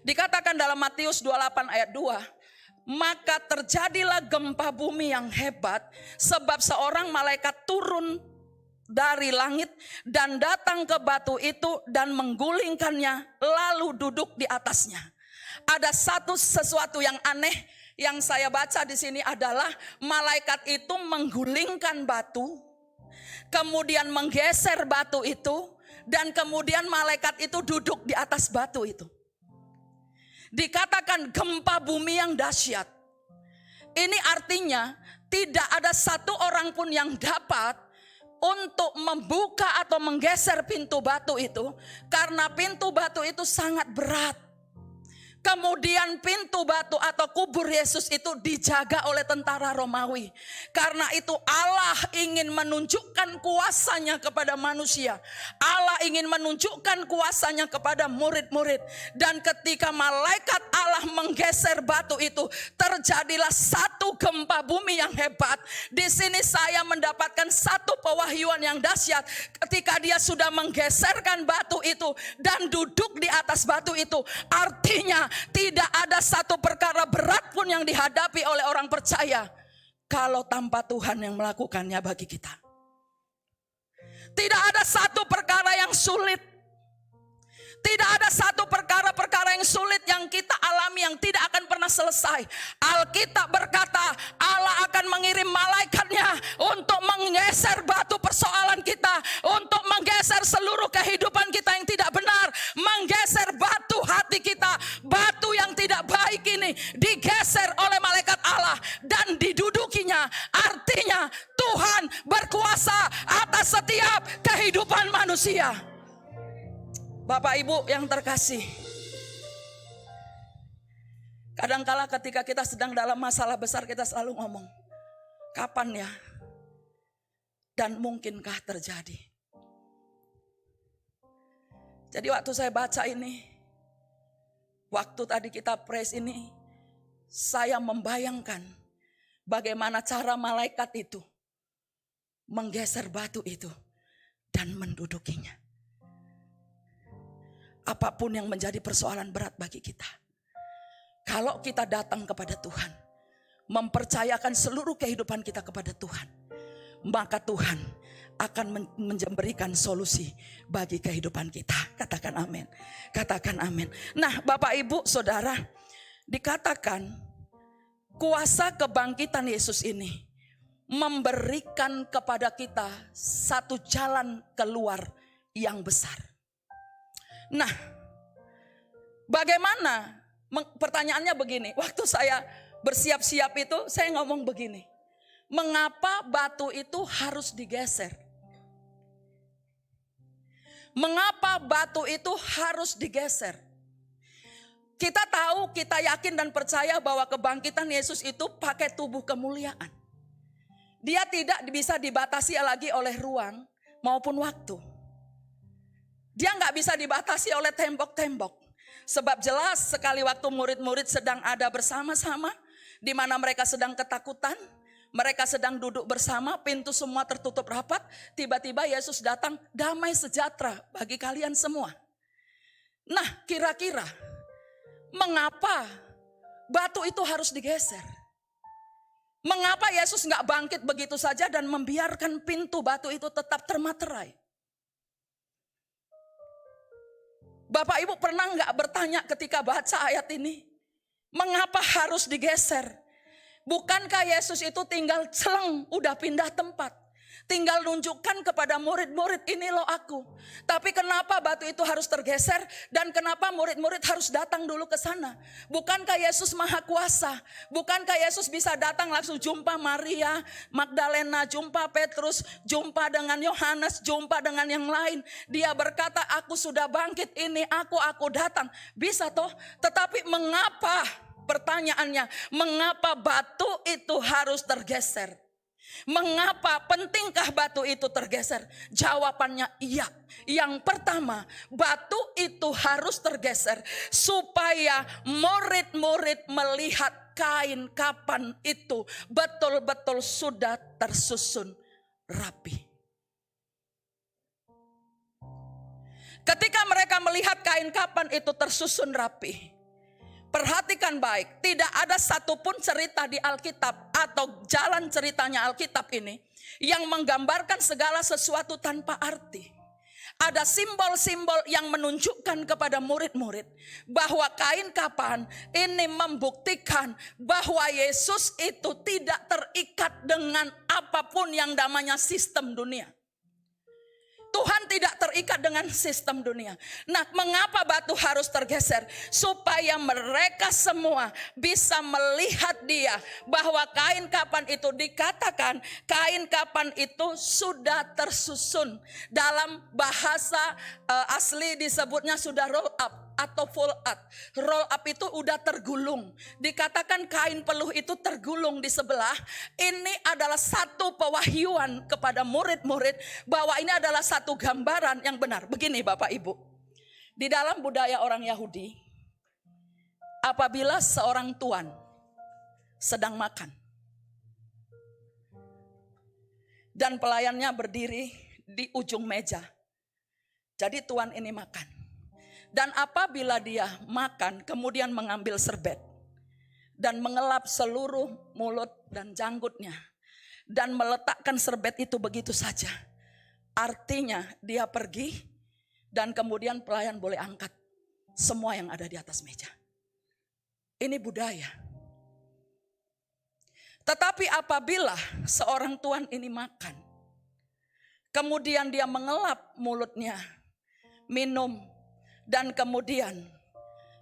[SPEAKER 3] Dikatakan dalam Matius 28 ayat 2, maka terjadilah gempa bumi yang hebat sebab seorang malaikat turun dari langit dan datang ke batu itu dan menggulingkannya lalu duduk di atasnya. Ada sesuatu yang aneh yang saya baca di sini adalah malaikat itu menggulingkan batu, kemudian menggeser batu itu, dan kemudian malaikat itu duduk di atas batu itu. Dikatakan gempa bumi yang dahsyat. Ini artinya tidak ada satu orang pun yang dapat untuk membuka atau menggeser pintu batu itu, karena pintu batu itu sangat berat. Kemudian pintu batu atau kubur Yesus itu dijaga oleh tentara Romawi. Karena itu Allah ingin menunjukkan kuasanya kepada manusia. Allah ingin menunjukkan kuasanya kepada murid-murid. Dan ketika malaikat Allah menggeser batu itu, terjadilah satu gempa bumi yang hebat. Di sini saya mendapatkan satu pewahyuan yang dahsyat. Ketika dia sudah menggeserkan batu itu dan duduk di atas batu itu, artinya tidak ada satu perkara berat pun yang dihadapi oleh orang percaya kalau tanpa Tuhan yang melakukannya bagi kita. Tidak ada satu perkara yang sulit. Tidak ada satu perkara-perkara yang sulit yang kita alami yang tidak akan pernah selesai. Alkitab berkata Allah akan mengirim malaikatnya untuk menggeser batu persoalan kita, untuk menggeser seluruh kehidupan kita yang tidak benar, menggeser batu hati kita, batu yang tidak baik ini digeser oleh malaikat Allah dan didudukinya. Artinya Tuhan berkuasa atas setiap kehidupan manusia. Bapak Ibu yang terkasih, kadangkala ketika kita sedang dalam masalah besar kita selalu ngomong, kapan ya? Dan mungkinkah terjadi? Jadi waktu saya baca ini, waktu tadi kita praise ini, saya membayangkan bagaimana cara malaikat itu menggeser batu itu dan mendudukinya. Apapun yang menjadi persoalan berat bagi kita, kalau kita datang kepada Tuhan, mempercayakan seluruh kehidupan kita kepada Tuhan, maka Tuhan akan memberikan solusi bagi kehidupan kita. Katakan amin. Katakan amin. Nah, Bapak Ibu Saudara, dikatakan kuasa kebangkitan Yesus ini memberikan kepada kita satu jalan keluar yang besar. Nah, bagaimana? Pertanyaannya begini, waktu saya bersiap-siap itu saya ngomong begini, mengapa batu itu harus digeser? Mengapa batu itu harus digeser? Kita tahu, kita yakin dan percaya bahwa kebangkitan Yesus itu pakai tubuh kemuliaan. Dia tidak bisa dibatasi lagi oleh ruang maupun waktu. Dia nggak bisa dibatasi oleh tembok-tembok. Sebab jelas sekali waktu murid-murid sedang ada bersama-sama, di mana mereka sedang ketakutan, mereka sedang duduk bersama, pintu semua tertutup rapat, tiba-tiba Yesus datang, damai sejahtera bagi kalian semua. Nah, kira-kira mengapa batu itu harus digeser? Mengapa Yesus nggak bangkit begitu saja dan membiarkan pintu batu itu tetap termaterai? Bapak Ibu pernah nggak bertanya ketika baca ayat ini, mengapa harus digeser? Bukankah Yesus itu tinggal celeng, udah pindah tempat, tinggal nunjukkan kepada murid-murid, ini loh aku. Tapi kenapa batu itu harus tergeser dan kenapa murid-murid harus datang dulu ke sana? Bukankah Yesus maha kuasa? Bukankah Yesus bisa datang langsung jumpa Maria Magdalena, jumpa Petrus, jumpa dengan Yohanes, jumpa dengan yang lain? Dia berkata, aku sudah bangkit, ini aku datang. Bisa toh? Tetapi mengapa, pertanyaannya, mengapa batu itu harus tergeser? Mengapa pentingkah batu itu tergeser? Jawabannya iya. Yang pertama, batu itu harus tergeser supaya murid-murid melihat kain kapan itu betul-betul sudah tersusun rapi. Ketika mereka melihat kain kapan itu tersusun rapi, perhatikan baik, tidak ada satupun cerita di Alkitab atau jalan ceritanya Alkitab ini yang menggambarkan segala sesuatu tanpa arti. Ada simbol-simbol yang menunjukkan kepada murid-murid bahwa kain kapan ini membuktikan bahwa Yesus itu tidak terikat dengan apapun yang namanya sistem dunia. Tuhan Tuhan tidak terikat dengan sistem dunia. Nah, mengapa batu harus tergeser? Supaya mereka semua bisa melihat dia, bahwa kain kapan itu dikatakan, kain kapan itu sudah tersusun. Dalam bahasa asli disebutnya sudah roll up atau fold up. Roll up itu udah tergulung. Dikatakan kain peluh itu tergulung di sebelah. Ini adalah satu pewahyuan kepada murid-murid bahwa ini adalah satu gambaran yang benar. Begini Bapak Ibu, di dalam budaya orang Yahudi, apabila seorang tuan sedang makan dan pelayannya berdiri di ujung meja, jadi tuan ini makan. Dan apabila dia makan, kemudian mengambil serbet dan mengelap seluruh mulut dan janggutnya dan meletakkan serbet itu begitu saja, artinya dia pergi dan kemudian pelayan boleh angkat semua yang ada di atas meja. Ini budaya. Tetapi apabila seorang tuan ini makan, kemudian dia mengelap mulutnya, minum, dan kemudian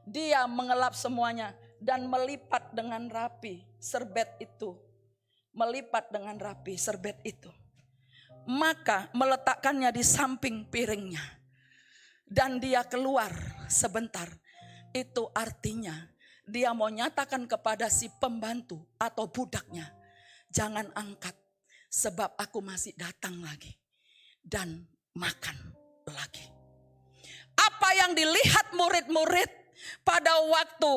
[SPEAKER 3] dia mengelap semuanya dan melipat dengan rapi serbet itu. Melipat dengan rapi serbet itu. Maka meletakkannya di samping piringnya. Dan dia keluar sebentar. Itu artinya dia mau nyatakan kepada si pembantu atau budaknya, jangan angkat sebab aku masih datang lagi dan makan lagi. Apa yang dilihat murid-murid pada waktu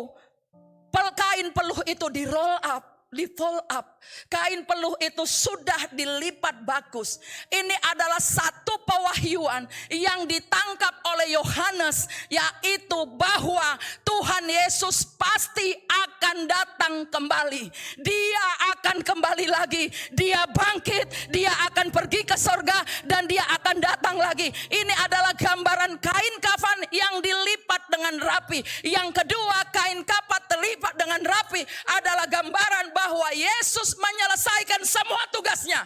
[SPEAKER 3] kain peluh itu di roll up, di fold up, kain peluh itu sudah dilipat bagus. Ini adalah satu pewahyuan yang ditangkap oleh Yohanes, yaitu bahwa Tuhan Yesus pasti akan datang kembali. Dia akan kembali lagi, dia bangkit, dia akan pergi ke sorga dan dia akan datang lagi. Ini adalah gambaran kain kafan yang dilipat dengan rapi. Yang kedua, kain kapat terlipat dengan rapi adalah gambaran bahwa Yesus menyelesaikan semua tugasnya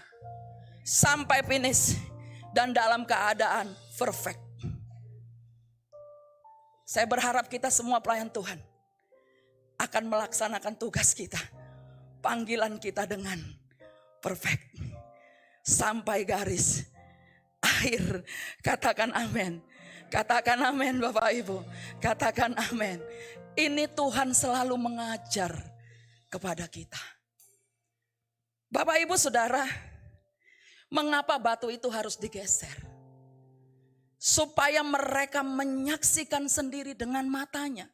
[SPEAKER 3] sampai finish dan dalam keadaan perfect. Saya berharap kita semua pelayan Tuhan akan melaksanakan tugas kita, panggilan kita dengan perfect sampai garis akhir. Katakan amin. Katakan amin Bapak Ibu. Katakan amin. Ini Tuhan selalu mengajar kepada kita. Bapak Ibu Saudara, mengapa batu itu harus digeser? Supaya mereka menyaksikan sendiri dengan matanya.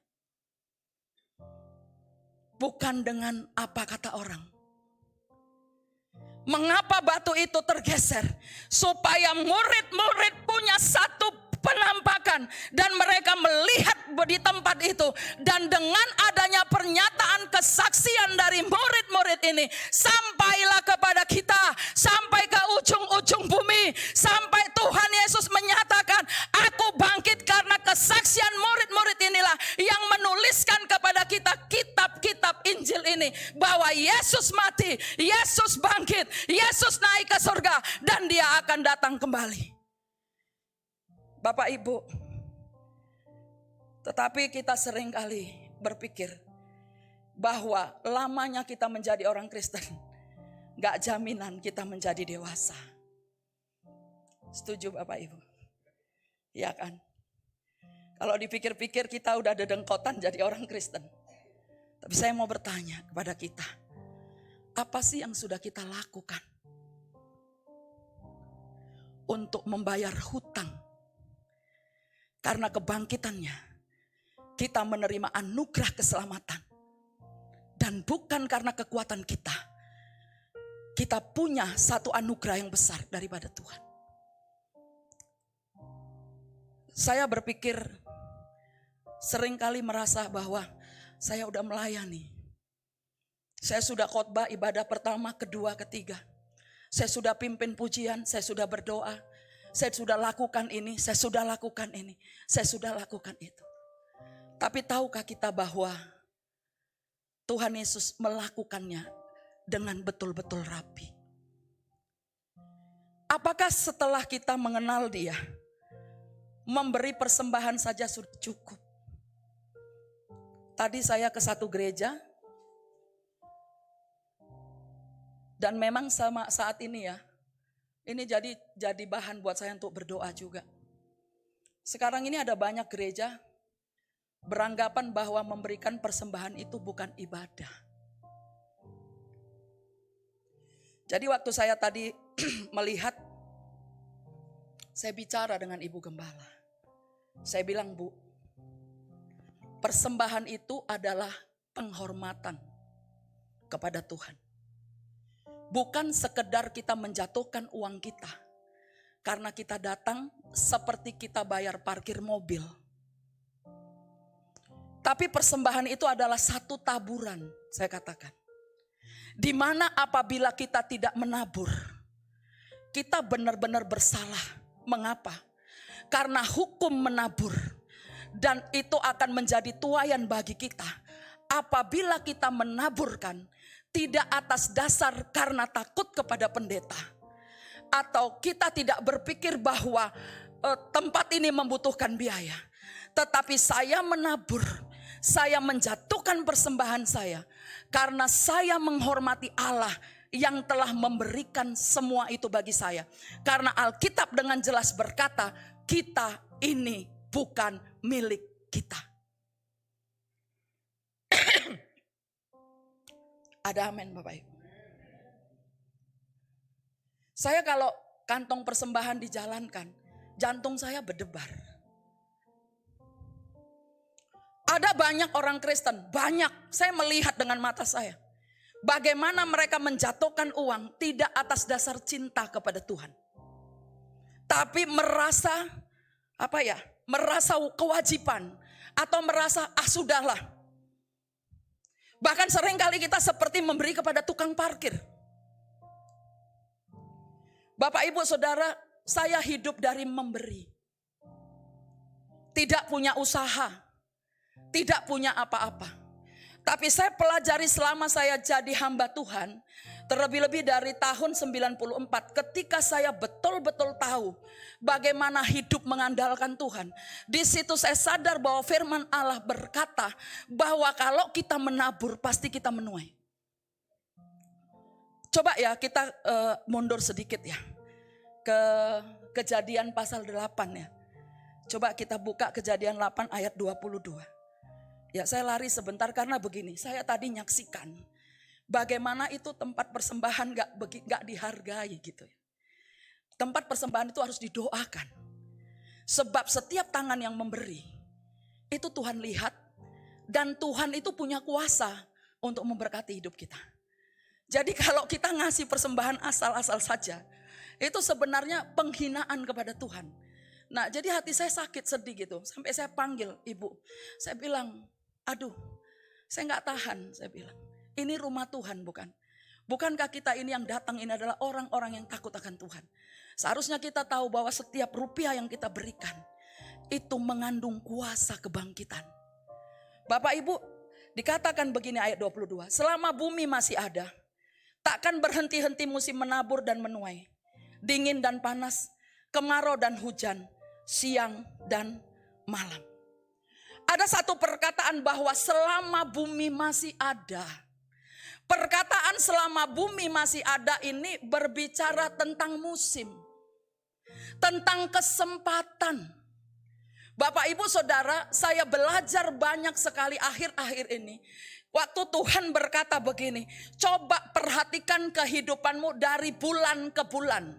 [SPEAKER 3] Bukan dengan apa kata orang. Mengapa batu itu tergeser? Supaya murid-murid punya satu penampakan dan mereka melihat di tempat itu, dan dengan adanya pernyataan kesaksian dari murid-murid ini sampailah kepada kita, sampai ke ujung-ujung bumi, sampai Tuhan Yesus menyatakan, aku bangkit. Karena kesaksian murid-murid inilah yang menuliskan kepada kita kitab-kitab Injil ini, bahwa Yesus mati, Yesus bangkit, Yesus naik ke surga dan dia akan datang kembali. Bapak Ibu, tetapi kita seringkali berpikir bahwa lamanya kita menjadi orang Kristen gak jaminan kita menjadi dewasa. Setuju Bapak Ibu? Ya kan? Kalau dipikir-pikir kita udah dedengkotan jadi orang Kristen. Tapi saya mau bertanya kepada kita, apa sih yang sudah kita lakukan untuk membayar hutang? Karena kebangkitannya, kita menerima anugerah keselamatan. Dan bukan karena kekuatan kita. Kita punya satu anugerah yang besar daripada Tuhan. Saya berpikir, seringkali merasa bahwa saya udah melayani. Saya sudah khotbah ibadah pertama, kedua, ketiga. Saya sudah pimpin pujian, saya sudah berdoa. Saya sudah lakukan ini, saya sudah lakukan ini, saya sudah lakukan itu. Tapi tahukah kita bahwa Tuhan Yesus melakukannya dengan betul-betul rapi? Apakah setelah kita mengenal Dia, memberi persembahan saja sudah cukup. Tadi saya ke satu gereja, dan memang sama saat ini ya, ini jadi bahan buat saya untuk berdoa juga. Sekarang ini ada banyak gereja beranggapan bahwa memberikan persembahan itu bukan ibadah. Jadi waktu saya tadi melihat, saya bicara dengan Ibu Gembala. Saya bilang, Bu, persembahan itu adalah penghormatan kepada Tuhan. Bukan sekedar kita menjatuhkan uang kita. Karena kita datang seperti kita bayar parkir mobil. Tapi persembahan itu adalah satu taburan, saya katakan. Di mana apabila kita tidak menabur, kita benar-benar bersalah. Mengapa? Karena hukum menabur, dan itu akan menjadi tuaian bagi kita. Apabila kita menaburkan tidak atas dasar karena takut kepada pendeta, atau kita tidak berpikir bahwa tempat ini membutuhkan biaya, tetapi saya menabur, saya menjatuhkan persembahan saya karena saya menghormati Allah yang telah memberikan semua itu bagi saya. Karena Alkitab dengan jelas berkata, kita ini bukan milik kita. Ada amin Bapak Ibu. Saya kalau kantong persembahan dijalankan, jantung saya berdebar. Ada banyak orang Kristen, banyak, saya melihat dengan mata saya. Bagaimana mereka menjatuhkan uang tidak atas dasar cinta kepada Tuhan. Tapi merasa merasa kewajiban atau merasa sudahlah. Bahkan seringkali kita seperti memberi kepada tukang parkir. Bapak Ibu Saudara, saya hidup dari memberi. Tidak punya usaha, tidak punya apa-apa. Tapi saya pelajari selama saya jadi hamba Tuhan, terlebih-lebih dari tahun 94, ketika saya betul-betul tahu bagaimana hidup mengandalkan Tuhan. Di situ saya sadar bahwa firman Allah berkata bahwa kalau kita menabur pasti kita menuai. Coba ya kita mundur sedikit ya ke Kejadian pasal 8 ya. Coba kita buka Kejadian 8 ayat 22. Ya saya lari sebentar karena begini, saya tadi nyaksikan bagaimana itu tempat persembahan gak dihargai gitu ya. Tempat persembahan itu harus didoakan. Sebab setiap tangan yang memberi, itu Tuhan lihat. Dan Tuhan itu punya kuasa untuk memberkati hidup kita. Jadi kalau kita ngasih persembahan asal-asal saja, itu sebenarnya penghinaan kepada Tuhan. Nah jadi hati saya sakit sedih gitu. Sampai saya panggil ibu, saya bilang, aduh, saya gak tahan, saya bilang. Ini rumah Tuhan bukan? Bukankah kita ini yang datang ini adalah orang-orang yang takut akan Tuhan? Seharusnya kita tahu bahwa setiap rupiah yang kita berikan, itu mengandung kuasa kebangkitan. Bapak Ibu, dikatakan begini ayat 22. Selama bumi masih ada, takkan berhenti-henti musim menabur dan menuai. Dingin dan panas, kemarau dan hujan, siang dan malam. Ada satu perkataan bahwa selama bumi masih ada. Perkataan selama bumi masih ada ini berbicara tentang musim. Tentang kesempatan. Bapak Ibu Saudara, saya belajar banyak sekali akhir-akhir ini. Waktu Tuhan berkata begini, coba perhatikan kehidupanmu dari bulan ke bulan.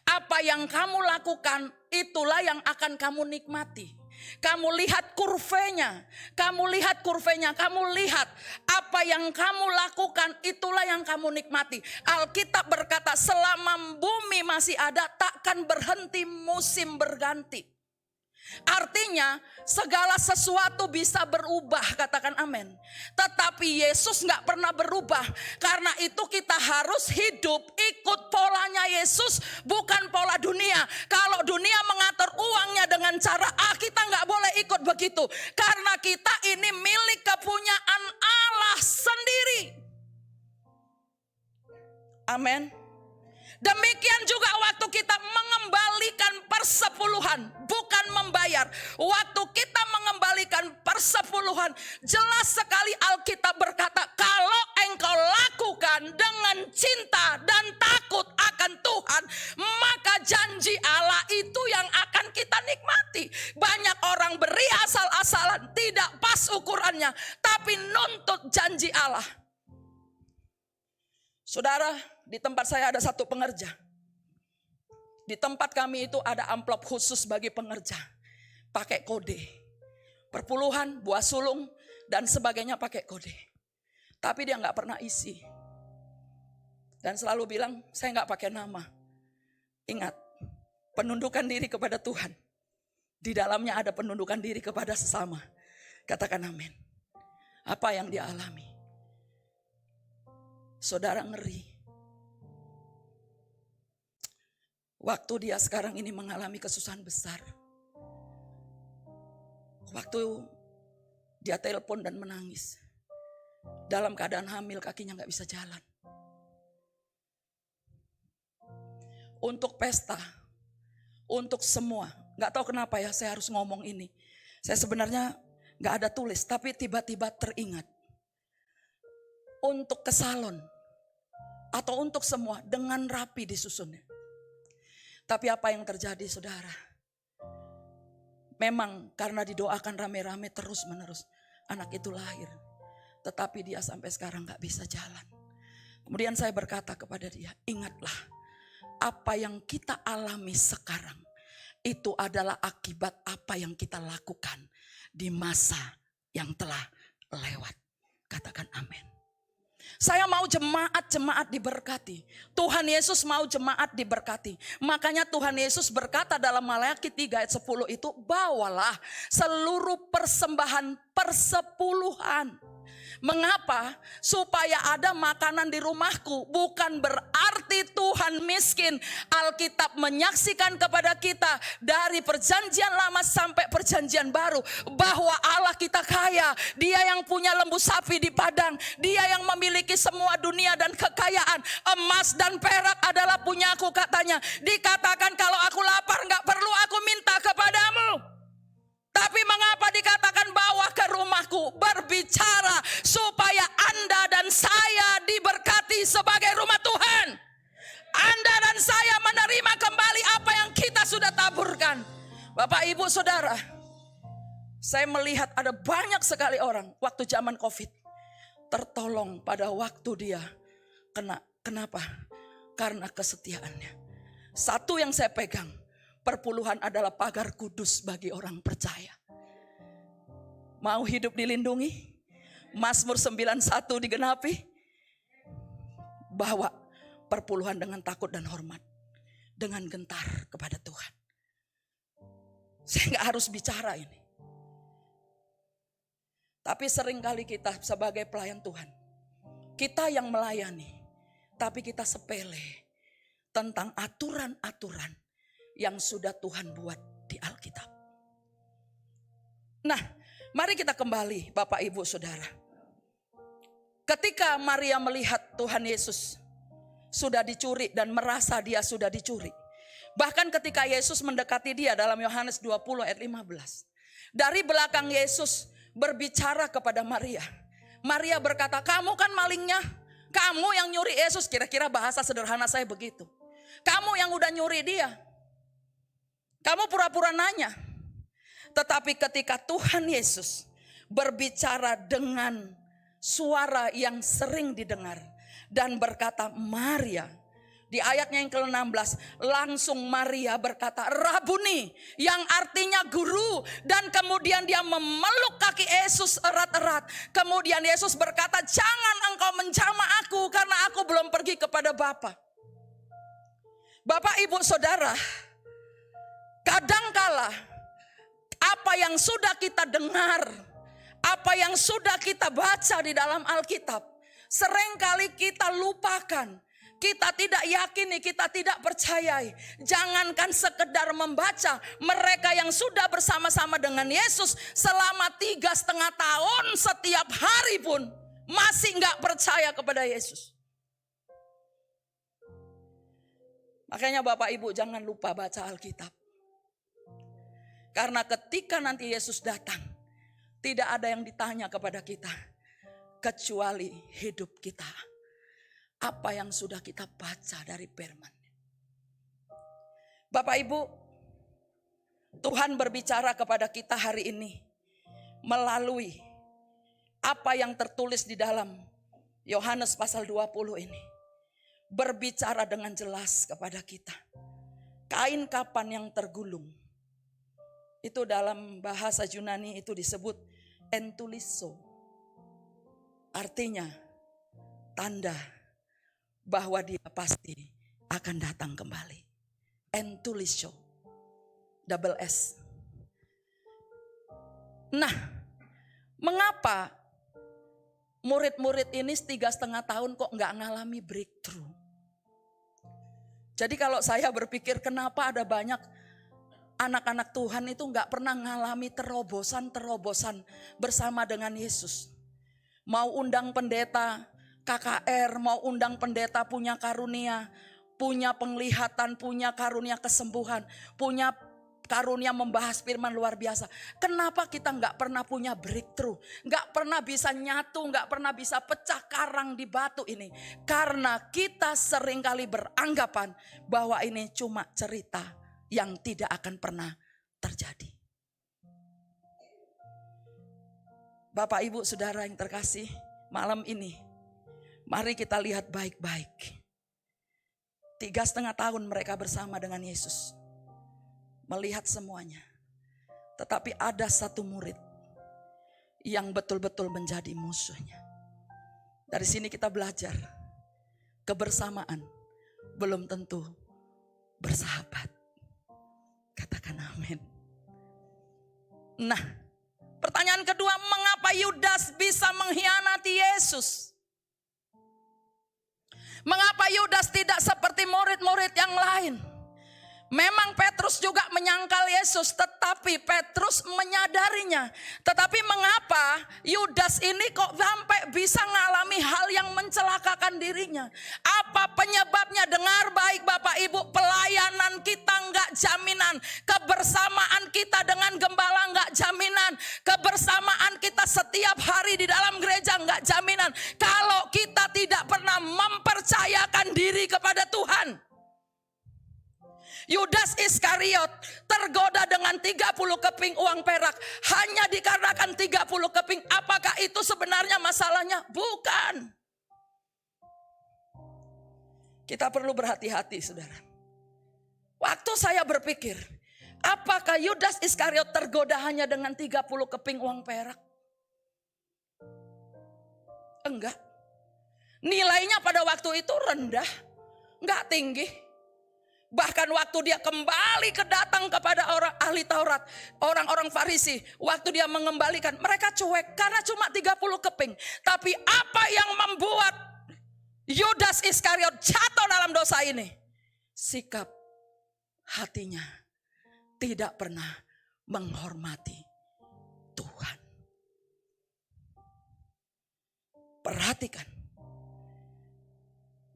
[SPEAKER 3] Apa yang kamu lakukan, itulah yang akan kamu nikmati. Kamu lihat kurvanya, kamu lihat apa yang kamu lakukan, itulah yang kamu nikmati. Alkitab berkata selama bumi masih ada, takkan berhenti musim berganti. Artinya segala sesuatu bisa berubah, katakan amin. Tetapi Yesus gak pernah berubah. Karena itu kita harus hidup ikut polanya Yesus, bukan pola dunia. Kalau dunia mengatur uangnya dengan cara kita gak boleh ikut begitu. Karena kita ini milik kepunyaan Allah sendiri. Amin. Demikian juga waktu kita mengembalikan persepuluhan, bukan membayar. Waktu kita mengembalikan persepuluhan, jelas sekali Alkitab berkata, kalau engkau lakukan dengan cinta dan takut akan Tuhan, maka janji Allah itu yang akan kita nikmati. Banyak orang beri asal-asalan, tidak pas ukurannya, tapi nuntut janji Allah. Saudara, di tempat saya ada satu pengerja. Di tempat kami itu ada amplop khusus bagi pengerja. Pakai kode. Perpuluhan, buah sulung, dan sebagainya pakai kode. Tapi dia gak pernah isi. Dan selalu bilang, saya gak pakai nama. Ingat, penundukan diri kepada Tuhan. Di dalamnya ada penundukan diri kepada sesama. Katakan amin. Apa yang dia alami? Saudara ngeri. Waktu dia sekarang ini mengalami kesusahan besar. Waktu dia telepon dan menangis. Dalam keadaan hamil, kakinya gak bisa jalan. Untuk pesta, untuk semua. Gak tahu kenapa ya saya harus ngomong ini. Saya sebenarnya gak ada tulis, tapi tiba-tiba teringat. Untuk ke salon atau untuk semua dengan rapi disusunnya. Tapi apa yang terjadi saudara? Memang karena didoakan rame-rame terus menerus, anak itu lahir. Tetapi dia sampai sekarang gak bisa jalan. Kemudian saya berkata kepada dia, ingatlah apa yang kita alami sekarang itu adalah akibat apa yang kita lakukan di masa yang telah lewat. Katakan amin. Saya mau jemaat-jemaat diberkati. Tuhan Yesus mau jemaat diberkati. Makanya Tuhan Yesus berkata dalam Maleakhi 3 ayat 10 itu, bawalah seluruh persembahan persepuluhan. Mengapa? Supaya ada makanan di rumahku. Bukan berarti Tuhan miskin. Alkitab menyaksikan kepada kita dari perjanjian lama sampai perjanjian baru, bahwa Allah kita kaya. Dia yang punya lembu sapi di padang. Dia yang memiliki semua dunia dan kekayaan. Emas dan perak adalah punyaku, katanya. Dikatakan kalau aku lapar gak perlu aku minta kepadamu. Tapi mengapa dikatakan bawa ke rumahku? Berbicara supaya Anda dan saya diberkati sebagai rumah Tuhan. Anda dan saya menerima kembali apa yang kita sudah taburkan. Bapak, Ibu, Saudara, saya melihat ada banyak sekali orang waktu zaman COVID tertolong pada waktu dia kena. Kenapa? Karena kesetiaannya. Satu yang saya pegang, perpuluhan adalah pagar kudus bagi orang percaya. Mau hidup dilindungi? Mazmur 91 digenapi. Bawa perpuluhan dengan takut dan hormat. Dengan gentar kepada Tuhan. Saya gak harus bicara ini. Tapi seringkali kita sebagai pelayan Tuhan, kita yang melayani, tapi kita sepele tentang aturan-aturan yang sudah Tuhan buat di Alkitab. Nah, mari kita kembali Bapak Ibu Saudara. Ketika Maria melihat Tuhan Yesus sudah dicuri dan merasa dia sudah dicuri. Bahkan ketika Yesus mendekati dia dalam Yohanes 20 ayat 15. Dari belakang Yesus berbicara kepada Maria. Maria berkata, kamu kan malingnya. Kamu yang nyuri Yesus. Kira-kira bahasa sederhana saya begitu. Kamu yang udah nyuri dia. Kamu pura-pura nanya. Tetapi ketika Tuhan Yesus berbicara dengan suara yang sering didengar dan berkata Maria, di ayatnya yang ke-16 langsung Maria berkata Rabuni, yang artinya guru, dan kemudian dia memeluk kaki Yesus erat-erat. Kemudian Yesus berkata, jangan engkau menjama aku karena aku belum pergi kepada Bapa. Bapak, Ibu, Saudara, kadangkala apa yang sudah kita dengar, apa yang sudah kita baca di dalam Alkitab, seringkali kita lupakan, kita tidak yakini, kita tidak percayai. Jangankan sekedar membaca, mereka yang sudah bersama-sama dengan Yesus selama 3,5 tahun setiap hari pun masih gak percaya kepada Yesus. Makanya Bapak Ibu jangan lupa baca Alkitab. Karena ketika nanti Yesus datang, tidak ada yang ditanya kepada kita kecuali hidup kita. Apa yang sudah kita baca dari firman. Bapak Ibu, Tuhan berbicara kepada kita hari ini melalui apa yang tertulis di dalam Yohanes pasal 20 ini. Berbicara dengan jelas kepada kita. Kain kapan yang tergulung. Itu dalam bahasa Yunani itu disebut entuliso. Artinya tanda bahwa dia pasti akan datang kembali. Entuliso. Double S. Nah, mengapa murid-murid ini 3,5 tahun kok nggak ngalami breakthrough? Jadi kalau saya berpikir kenapa ada banyak anak-anak Tuhan itu nggak pernah ngalami terobosan-terobosan bersama dengan Yesus. Mau undang pendeta KKR, mau undang pendeta punya karunia, punya penglihatan, punya karunia kesembuhan, punya karunia membahas firman luar biasa. Kenapa kita nggak pernah punya breakthrough? Nggak pernah bisa nyatu, nggak pernah bisa pecah karang di batu ini. Karena kita seringkali beranggapan bahwa ini cuma cerita yang tidak akan pernah terjadi. Bapak, Ibu, Saudara yang terkasih, malam ini mari kita lihat baik-baik. 3,5 tahun mereka bersama dengan Yesus. Melihat semuanya. Tetapi ada satu murid yang betul-betul menjadi musuhnya. Dari sini kita belajar. Kebersamaan belum tentu bersahabat. Katakan amin. Nah, pertanyaan kedua, mengapa Yudas bisa mengkhianati Yesus? Mengapa Yudas tidak seperti murid-murid yang lain? Memang Petrus juga menyangkal Yesus, tetapi Petrus menyadarinya. Tetapi mengapa Yudas ini kok sampai bisa mengalami hal yang mencelakakan dirinya? Apa penyebabnya? Dengar baik Bapak Ibu, pelayanan kita enggak jaminan. Kebersamaan kita dengan gembala enggak jaminan. Kebersamaan kita setiap hari di dalam gereja enggak jaminan. Kalau kita tidak pernah mempercayakan diri kepada Tuhan. Yudas Iskariot tergoda dengan 30 keping uang perak hanya dikarenakan 30 keping. Apakah itu sebenarnya masalahnya? Bukan. Kita perlu berhati-hati, saudara. Waktu saya berpikir, apakah Yudas Iskariot tergoda hanya dengan 30 keping uang perak? Enggak. Nilainya pada waktu itu rendah, enggak tinggi. Bahkan waktu dia kembali datang kepada orang ahli Taurat, orang-orang Farisi, waktu dia mengembalikan, mereka cuek karena cuma 30 keping. Tapi apa yang membuat Yudas Iskariot jatuh dalam dosa ini? Sikap hatinya tidak pernah menghormati Tuhan. Perhatikan,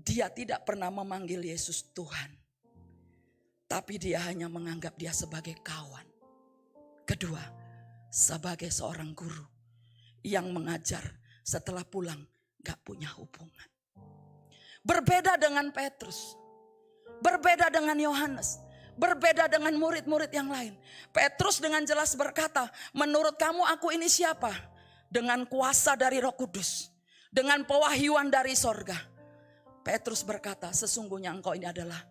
[SPEAKER 3] dia tidak pernah memanggil Yesus Tuhan. Tapi dia hanya menganggap dia sebagai kawan. Kedua, sebagai seorang guru yang mengajar setelah pulang gak punya hubungan. Berbeda dengan Petrus. Berbeda dengan Yohanes. Berbeda dengan murid-murid yang lain. Petrus dengan jelas berkata, menurut kamu aku ini siapa? Dengan kuasa dari Roh Kudus. Dengan pewahyuan dari sorga. Petrus berkata, sesungguhnya engkau ini adalah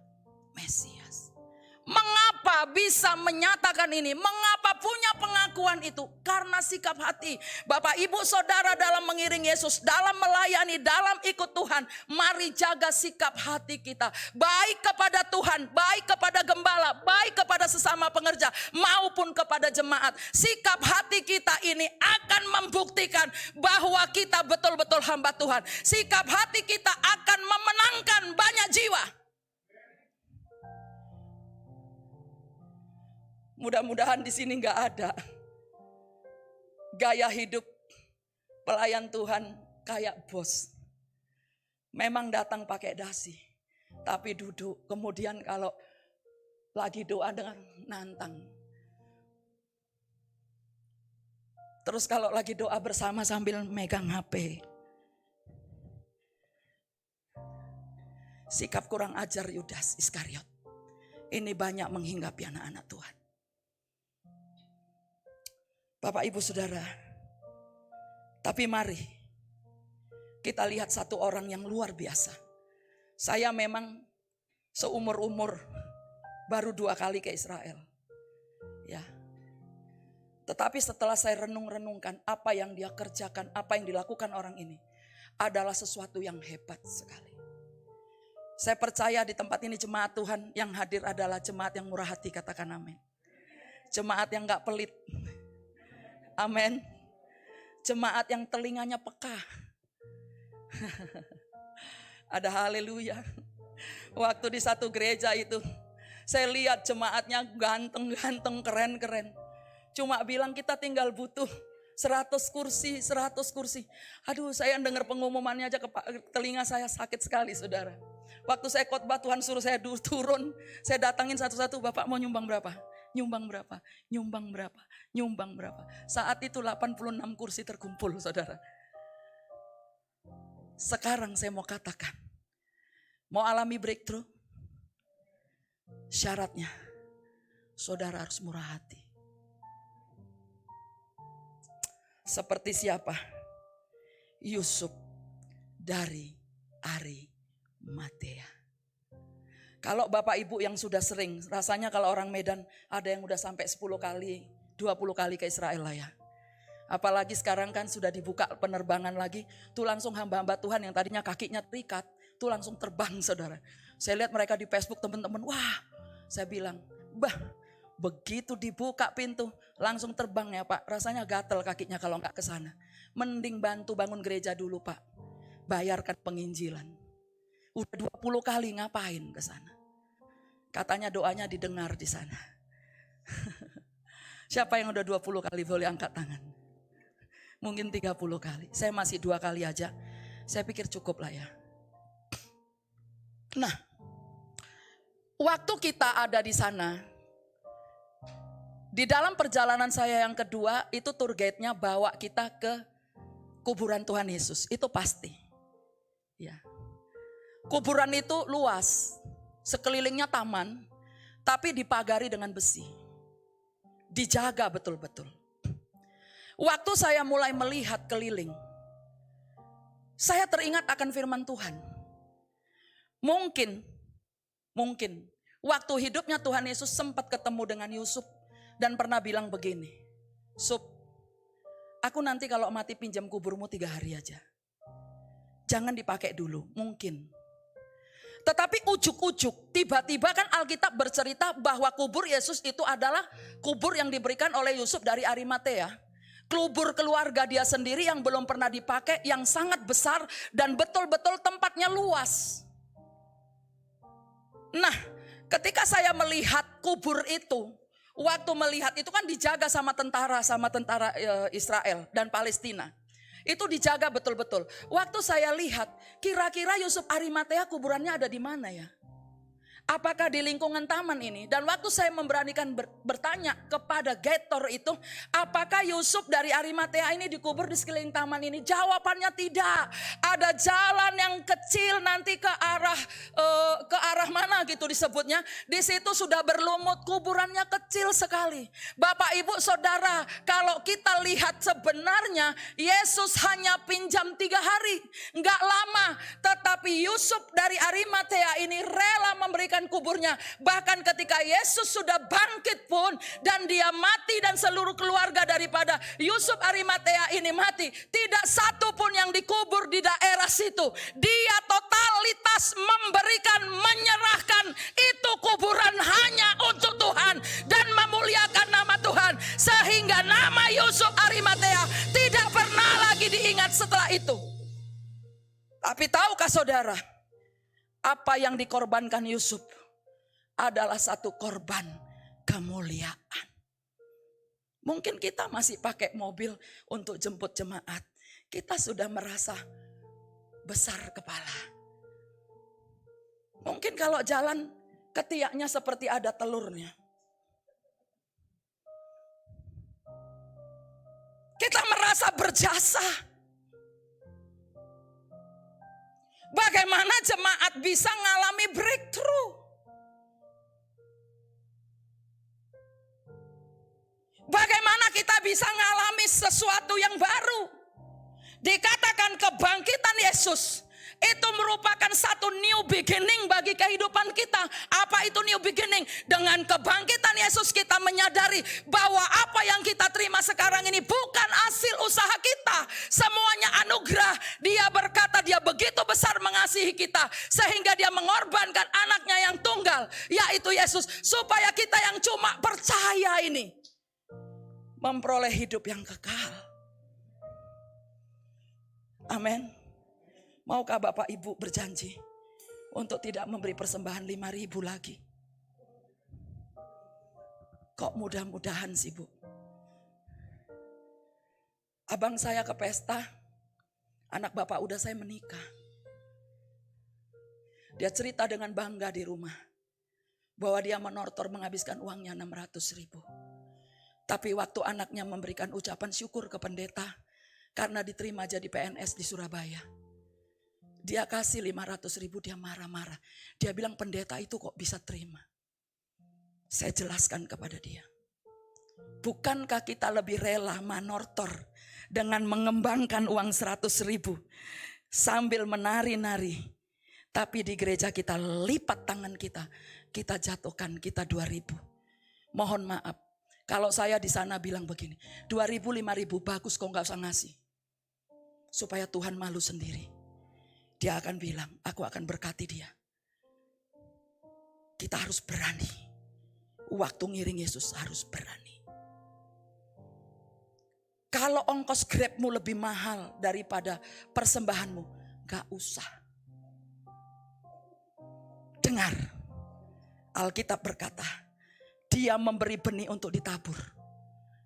[SPEAKER 3] Mesias. Mengapa bisa menyatakan ini? Mengapa punya pengakuan itu? Karena sikap hati. Bapak, Ibu, Saudara dalam mengiring Yesus, dalam melayani, dalam ikut Tuhan. Mari jaga sikap hati kita. Baik kepada Tuhan, baik kepada gembala, baik kepada sesama pengerja, maupun kepada jemaat. Sikap hati kita ini akan membuktikan bahwa kita betul-betul hamba Tuhan. Sikap hati kita akan memenangkan banyak jiwa. Mudah-mudahan di sini nggak ada gaya hidup pelayan Tuhan kayak bos. Memang datang pakai dasi, Tapi duduk, kemudian kalau lagi doa dengan nantang. Terus kalau lagi doa bersama sambil megang HP. Sikap kurang ajar Yudas Iskariot. Ini banyak menghinggapi anak-anak Tuhan. Bapak Ibu Saudara, tapi mari kita lihat satu orang yang luar biasa. Saya memang seumur-umur baru 2 kali ke Israel. Ya. Tetapi setelah saya renung-renungkan apa yang dia kerjakan, apa yang dilakukan orang ini adalah sesuatu yang hebat sekali. Saya percaya di tempat ini jemaat Tuhan yang hadir adalah jemaat yang murah hati, katakan amin. Jemaat yang gak pelit. Amin. Jemaat yang telinganya peka. Ada haleluya. Waktu di satu gereja itu, saya lihat jemaatnya ganteng-ganteng, keren-keren. Cuma bilang kita tinggal butuh 100 kursi, 100 kursi. Aduh, saya dengar pengumumannya aja ke telinga saya sakit sekali, saudara. Waktu saya khotbah Tuhan suruh saya turun, saya datangin satu-satu, Bapak mau nyumbang berapa? Nyumbang berapa? Nyumbang berapa? Nyumbang berapa? Saat itu 86 kursi terkumpul, saudara. Sekarang saya mau katakan, mau alami breakthrough, syaratnya saudara harus murah hati. Seperti siapa? Yusuf dari Arimatea. Kalau Bapak Ibu yang sudah sering, rasanya kalau orang Medan ada yang udah sampai 10 kali, 20 kali ke Israel lah ya. Apalagi sekarang kan sudah dibuka penerbangan lagi, tuh langsung hamba-hamba Tuhan yang tadinya kakinya terikat, tuh langsung terbang, saudara. Saya lihat mereka di Facebook teman-teman, wah, saya bilang, bah, begitu dibuka pintu, langsung terbang ya Pak. Rasanya gatel kakinya kalau nggak ke sana. Mending bantu bangun gereja dulu Pak, bayarkan penginjilan. Udah 20 kali ngapain ke sana? Katanya doanya didengar di sana. Siapa yang udah 20 kali boleh angkat tangan? Mungkin 30 kali. Saya masih 2 kali aja. Saya pikir cukup lah ya. Nah, waktu kita ada di sana, di dalam perjalanan saya yang kedua, itu tour guide-nya bawa kita ke kuburan Tuhan Yesus. Itu pasti. Ya. Kuburan itu luas, sekelilingnya taman, tapi dipagari dengan besi. Dijaga betul-betul. Waktu saya mulai melihat keliling, saya teringat akan firman Tuhan. Mungkin waktu hidupnya Tuhan Yesus sempat ketemu dengan Yusuf dan pernah bilang begini, Sup, aku nanti kalau mati pinjam kuburmu 3 hari aja. Jangan dipakai dulu, mungkin. Tetapi ujuk-ujuk, tiba-tiba kan Alkitab bercerita bahwa kubur Yesus itu adalah kubur yang diberikan oleh Yusuf dari Arimatea. Kubur keluarga dia sendiri yang belum pernah dipakai, yang sangat besar dan betul-betul tempatnya luas. Nah, ketika saya melihat kubur itu, waktu melihat itu kan dijaga sama tentara Israel dan Palestina. Itu dijaga betul-betul. Waktu saya lihat, kira-kira Yusuf Arimatea kuburannya ada di mana ya? Apakah di lingkungan taman ini? Dan waktu saya memberanikan bertanya kepada gator itu, apakah Yusuf dari Arimatea ini dikubur di sekeliling taman ini? Jawabannya tidak. Ada jalan yang kecil nanti ke arah mana gitu disebutnya. Di situ sudah berlumut, kuburannya kecil sekali. Bapak Ibu Saudara, kalau kita lihat sebenarnya Yesus hanya pinjam 3 hari, enggak lama. Tetapi Yusuf dari Arimatea ini rela memberikan kuburnya. Bahkan ketika Yesus sudah bangkit pun dan dia mati dan seluruh keluarga daripada Yusuf Arimatea ini mati, tidak satu pun yang dikubur di daerah situ. Dia totalitas memberikan, menyerahkan itu kuburan hanya untuk Tuhan dan memuliakan nama Tuhan, sehingga nama Yusuf Arimatea tidak pernah lagi diingat setelah itu. Tapi tahukah saudara, apa yang dikorbankan Yusuf adalah satu korban kemuliaan. Mungkin kita masih pakai mobil untuk jemput jemaat. Kita sudah merasa besar kepala. Mungkin kalau jalan ketiaknya seperti ada telurnya. Kita merasa berjasa. Bagaimana jemaat bisa mengalami breakthrough? Bagaimana kita bisa mengalami sesuatu yang baru? Dikatakan kebangkitan Yesus itu merupakan satu new beginning bagi kehidupan kita. Apa itu new beginning? Dengan kebangkitan Yesus kita menyadari bahwa apa yang kita terima sekarang ini bukan hasil usaha kita. Semuanya anugerah. Dia berkata dia begitu besar mengasihi kita sehingga dia mengorbankan anaknya yang tunggal, yaitu Yesus, supaya kita yang cuma percaya ini memperoleh hidup yang kekal. Amin. Maukah Bapak Ibu berjanji untuk tidak memberi persembahan 5.000 lagi? Kok mudah-mudahan sih Bu? Abang saya ke pesta, anak bapak udah saya menikah. Dia cerita dengan bangga di rumah bahwa dia menortor menghabiskan uangnya 600.000. Tapi waktu anaknya memberikan ucapan syukur ke pendeta karena diterima jadi PNS di Surabaya, dia kasih 500.000, dia marah-marah. Dia bilang pendeta itu kok bisa terima. Saya jelaskan kepada dia. Bukankah kita lebih rela manortor dengan mengembangkan uang 100.000 sambil menari-nari. Tapi di gereja kita lipat tangan kita jatuhkan, kita 2.000. Mohon maaf, kalau saya di sana bilang begini, 2.000, 5.000 bagus kok gak usah ngasih. Supaya Tuhan malu sendiri. Dia akan bilang, aku akan berkati dia. Kita harus berani. Waktu ngiring Yesus harus berani. Kalau ongkos Grabmu lebih mahal daripada persembahanmu, gak usah. Dengar, Alkitab berkata, dia memberi benih untuk ditabur.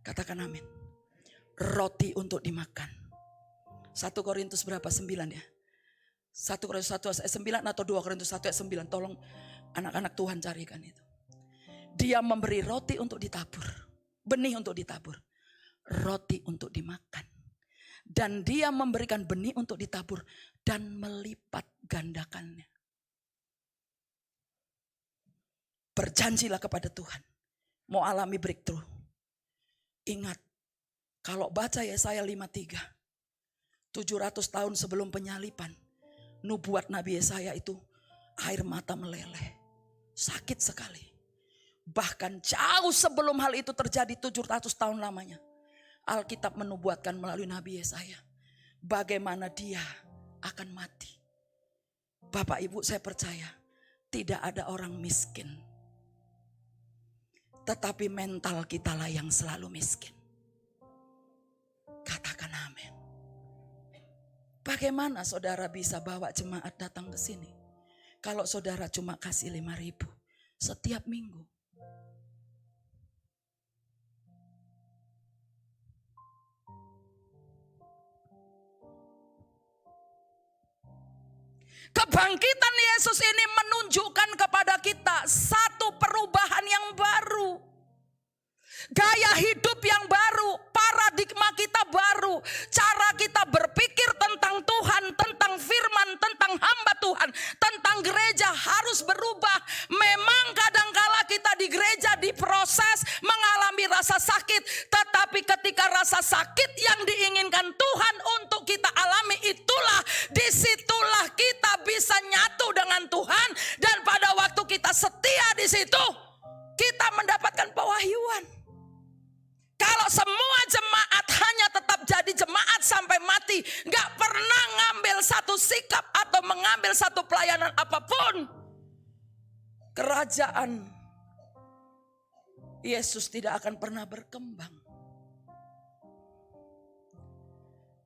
[SPEAKER 3] Katakan amin. Roti untuk dimakan. 1 Korintus berapa? 9 ya? 1 Korintus 1 ayat 9 atau 2 Korintus 1 ayat 9. Tolong anak-anak Tuhan carikan itu. Dia memberi roti untuk ditabur. Benih untuk ditabur. Roti untuk dimakan. Dan dia memberikan benih untuk ditabur. Dan melipat gandakannya. Berjanjilah kepada Tuhan. Mau alami breakthrough. Ingat. Kalau baca Yesaya 53. 700 tahun sebelum penyaliban. Nubuat Nabi Yesaya itu air mata meleleh. Sakit sekali. Bahkan jauh sebelum hal itu terjadi 700 tahun lamanya. Alkitab menubuatkan melalui Nabi Yesaya. Bagaimana dia akan mati. Bapak Ibu saya percaya. Tidak ada orang miskin. Tetapi mental kita lah yang selalu miskin. Katakan amin. Bagaimana saudara bisa bawa jemaat datang ke sini? Kalau saudara cuma kasih 5.000 setiap minggu. Kebangkitan Yesus ini menunjukkan kepada kita satu perubahan yang baru. Gaya hidup yang baru, paradigma kita baru, cara kita berpikir tentang Tuhan, tentang firman, tentang hamba Tuhan, tentang gereja harus berubah. Memang kadangkala kita di gereja diproses mengalami rasa sakit, tetapi ketika rasa sakit yang diinginkan Tuhan untuk kita alami itulah, disitulah kita bisa nyatu dengan Tuhan, dan pada waktu kita setia di situ, kita mendapatkan pewahyuan. Kalau semua jemaat hanya tetap jadi jemaat sampai mati, gak pernah ngambil satu sikap atau mengambil satu pelayanan apapun, kerajaan Yesus tidak akan pernah berkembang.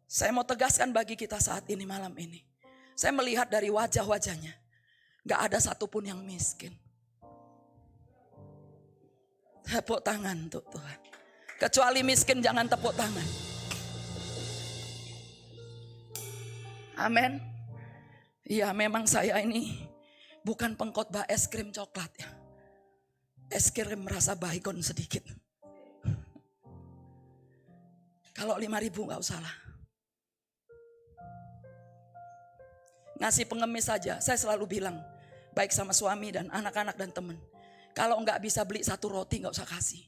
[SPEAKER 3] Saya mau tegaskan bagi kita saat ini, malam ini. Saya melihat dari wajah-wajahnya, gak ada satupun yang miskin. Tepuk tangan untuk Tuhan. Kecuali miskin jangan tepuk tangan. Amin. Ya memang saya ini bukan pengkhotbah es krim coklat ya. Es krim rasa baygon sedikit. Kalau 5.000 gak usah lah. Ngasih pengemis saja, saya selalu bilang, baik sama suami dan anak-anak dan teman. Kalau gak bisa beli 1 roti gak usah kasih.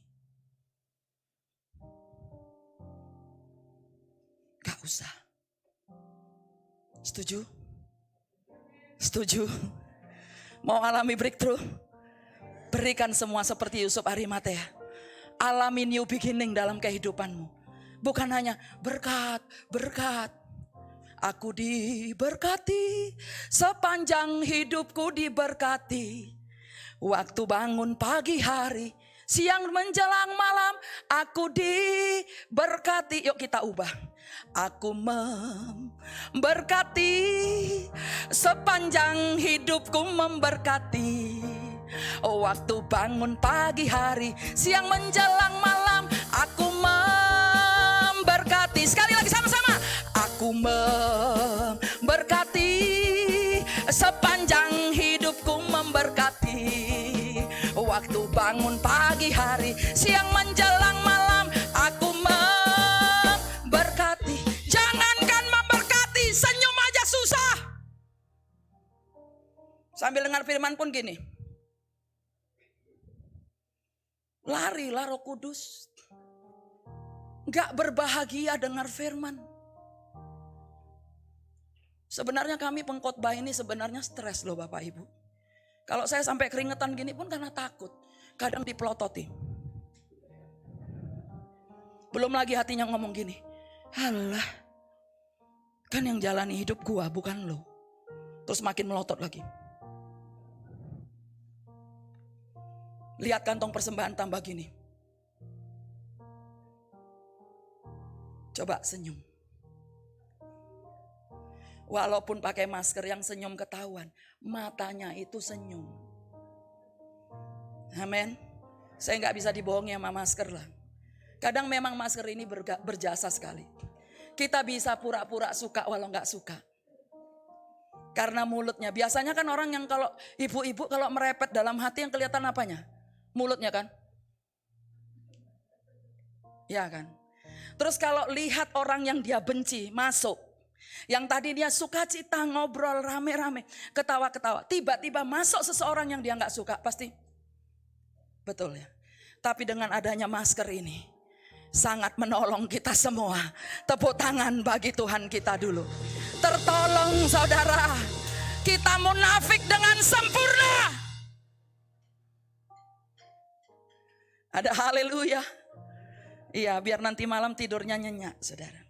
[SPEAKER 3] Gak usah. Setuju? Setuju? Mau alami breakthrough? Berikan semua seperti Yusuf Arimatea. Alami new beginning dalam kehidupanmu. Bukan hanya berkat, berkat. Aku diberkati, sepanjang hidupku diberkati. Waktu bangun pagi hari, siang menjelang malam, aku diberkati. Yuk kita ubah. Aku memberkati, sepanjang hidupku memberkati. Waktu bangun pagi hari, siang menjelang malam, aku memberkati. Sekali lagi sama-sama. Aku memberkati, sepanjang hidupku memberkati. Waktu bangun pagi hari, siang menjelang malam, aku memberkati. Jangankan memberkati, senyum aja susah. Sambil dengar firman pun gini. Larilah Roh Kudus. Gak berbahagia dengar firman. Sebenarnya kami pengkhotbah ini sebenarnya stres loh Bapak Ibu. Kalau saya sampai keringetan gini pun karena takut. Kadang dipelototi. Belum lagi hatinya ngomong gini. Alah, kan yang jalani hidup gua bukan lo. Terus makin melotot lagi. Lihat kantong persembahan tambah gini. Coba senyum. Walaupun pakai masker yang senyum ketahuan. Matanya itu senyum. Amin. Saya gak bisa dibohongi sama masker lah. Kadang memang masker ini berjasa sekali. Kita bisa pura-pura suka walau gak suka. Karena mulutnya. Biasanya kan orang yang kalau ibu-ibu kalau merepet dalam hati yang kelihatan apanya? Mulutnya kan? Ya kan? Terus kalau lihat orang yang dia benci masuk. Yang tadi dia sukacita, ngobrol rame-rame, ketawa-ketawa. Tiba-tiba masuk seseorang yang dia gak suka. Pasti betul ya. Tapi dengan adanya masker ini sangat menolong kita semua. Tepuk tangan bagi Tuhan kita dulu. Tertolong saudara. Kita munafik dengan sempurna. Ada haleluya. Iya, biar nanti malam tidurnya nyenyak, saudara.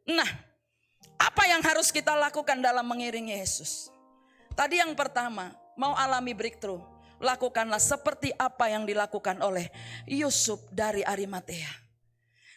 [SPEAKER 3] Nah, apa yang harus kita lakukan dalam mengiringi Yesus? Tadi yang pertama, mau alami breakthrough, lakukanlah seperti apa yang dilakukan oleh Yusuf dari Arimatea.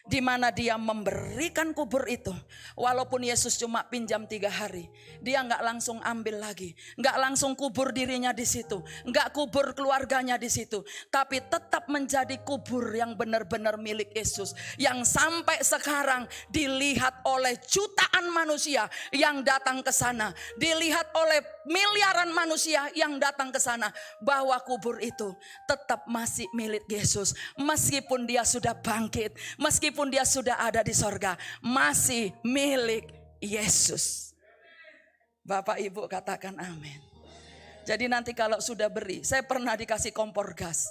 [SPEAKER 3] Di mana dia memberikan kubur itu. Walaupun Yesus cuma pinjam 3 hari. Dia gak langsung ambil lagi. Gak langsung kubur dirinya di situ. Gak kubur keluarganya di situ. Tapi tetap menjadi kubur yang benar-benar milik Yesus. Yang sampai sekarang dilihat oleh jutaan manusia yang datang ke sana. Dilihat oleh miliaran manusia yang datang ke sana. Bahwa kubur itu tetap masih milik Yesus. Meskipun dia sudah bangkit. Meskipun dia sudah ada di sorga, masih milik Yesus. Bapak Ibu katakan amin. Jadi nanti kalau sudah beri, saya pernah dikasih kompor gas.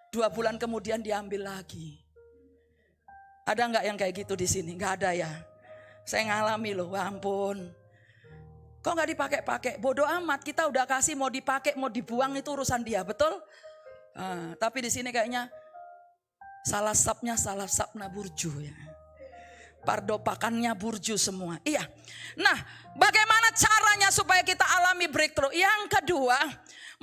[SPEAKER 3] 2 bulan kemudian diambil lagi. Ada nggak yang kayak gitu di sini? Nggak ada ya. Saya ngalami loh, wah ampun. Kok nggak dipakai-pakai? Bodoh amat, kita udah kasih, mau dipakai, mau dibuang itu urusan dia, betul? Tapi di sini kayaknya salah sapna burju ya. Pardopakannya burju semua. Iya. Nah, bagaimana caranya supaya kita alami breakthrough? Yang kedua,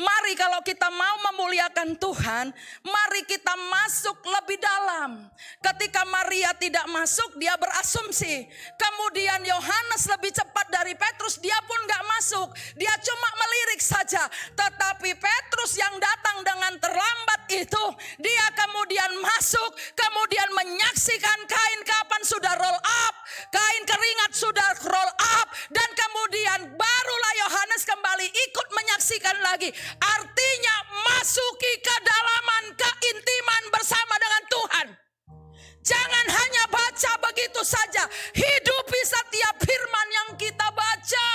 [SPEAKER 3] mari kalau kita mau memuliakan Tuhan, mari kita masuk lebih dalam. Ketika Maria tidak masuk, dia berasumsi. Kemudian Yohanes lebih cepat dari Petrus, dia pun gak masuk. Dia cuma melirik saja. Tetapi Petrus yang datang dengan terlambat itu, dia kemudian masuk, kemudian menyaksikan kain kapan sudah roll up, kain keringat sudah roll up, dan kemudian barulah Yohanes kembali kembali, ikut menyaksikan lagi. Artinya masuki kedalaman keintiman bersama dengan Tuhan. Jangan hanya baca begitu saja, hidupi setiap firman yang kita baca.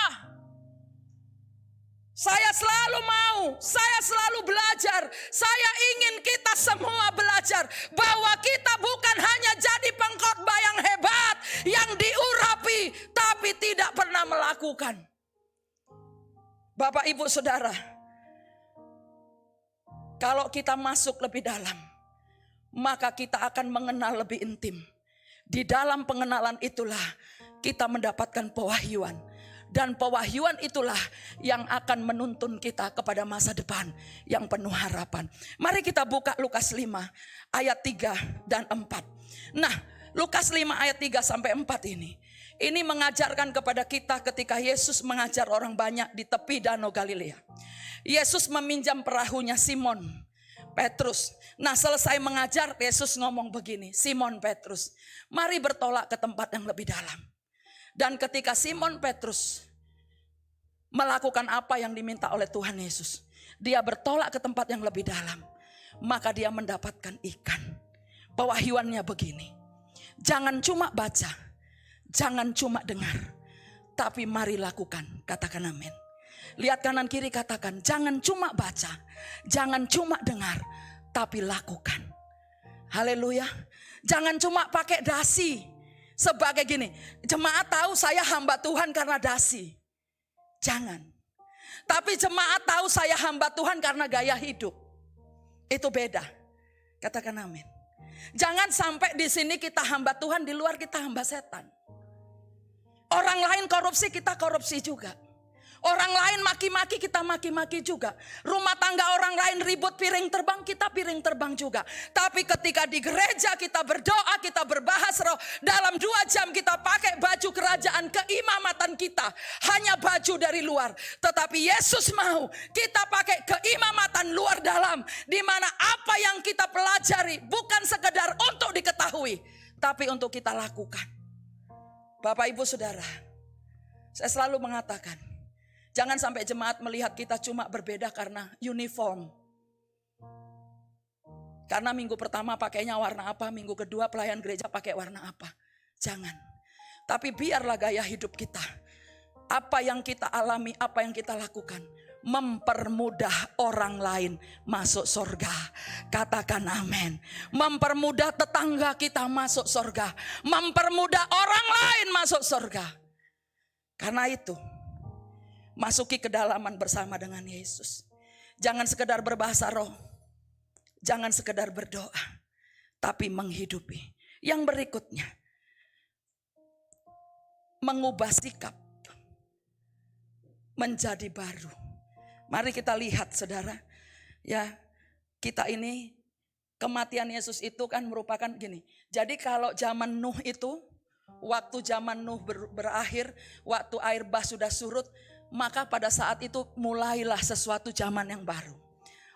[SPEAKER 3] Saya selalu mau, saya selalu belajar. Saya ingin kita semua belajar bahwa kita bukan hanya jadi pengkhotbah yang hebat, yang diurapi, tapi tidak pernah melakukan. Bapak, Ibu, Saudara, kalau kita masuk lebih dalam, maka kita akan mengenal lebih intim. Di dalam pengenalan itulah kita mendapatkan pewahyuan. Dan pewahyuan itulah yang akan menuntun kita kepada masa depan yang penuh harapan. Mari kita buka Lukas 5 ayat 3 dan 4. Nah, Lukas 5 ayat 3 sampai 4 ini mengajarkan kepada kita ketika Yesus mengajar orang banyak di tepi Danau Galilea. Yesus meminjam perahunya Simon Petrus. Nah, selesai mengajar, Yesus ngomong begini, Simon Petrus, mari bertolak ke tempat yang lebih dalam. Dan ketika Simon Petrus melakukan apa yang diminta oleh Tuhan Yesus, dia bertolak ke tempat yang lebih dalam, maka dia mendapatkan ikan. Pewahyuannya begini, jangan cuma baca, jangan cuma dengar, tapi mari lakukan. Katakan amin. Lihat kanan kiri, katakan, jangan cuma baca, jangan cuma dengar, tapi lakukan. Haleluya. Jangan cuma pakai dasi. Sebagai gini, jemaat tahu saya hamba Tuhan karena dasi. Jangan. Tapi jemaat tahu saya hamba Tuhan karena gaya hidup. Itu beda. Katakan amin. Jangan sampai di sini kita hamba Tuhan, di luar kita hamba setan. Orang lain korupsi, kita korupsi juga. Orang lain maki-maki, kita maki-maki juga. Rumah tangga orang lain ribut piring terbang, kita piring terbang juga. Tapi ketika di gereja kita berdoa, kita berbahas roh, dalam 2 jam kita pakai baju kerajaan keimamatan kita. Hanya baju dari luar. Tetapi Yesus mau kita pakai keimamatan luar dalam. Di mana apa yang kita pelajari bukan sekedar untuk diketahui, tapi untuk kita lakukan. Bapak, Ibu, Saudara, saya selalu mengatakan, jangan sampai jemaat melihat kita cuma berbeda karena uniform. Karena minggu pertama pakainya warna apa, minggu kedua pelayan gereja pakai warna apa. Jangan. Tapi biarlah gaya hidup kita, apa yang kita alami, apa yang kita lakukan, mempermudah orang lain masuk surga. Katakan amin. Mempermudah tetangga kita masuk surga. Mempermudah orang lain masuk surga. Karena itu, masuki kedalaman bersama dengan Yesus. Jangan sekedar berbahasa roh. Jangan sekedar berdoa. Tapi menghidupi. Yang berikutnya, mengubah sikap menjadi baru. Mari kita lihat, saudara. Ya, kita ini, kematian Yesus itu kan merupakan gini. Jadi kalau zaman Nuh itu, waktu zaman Nuh berakhir, waktu air bah sudah surut, maka pada saat itu mulailah sesuatu zaman yang baru.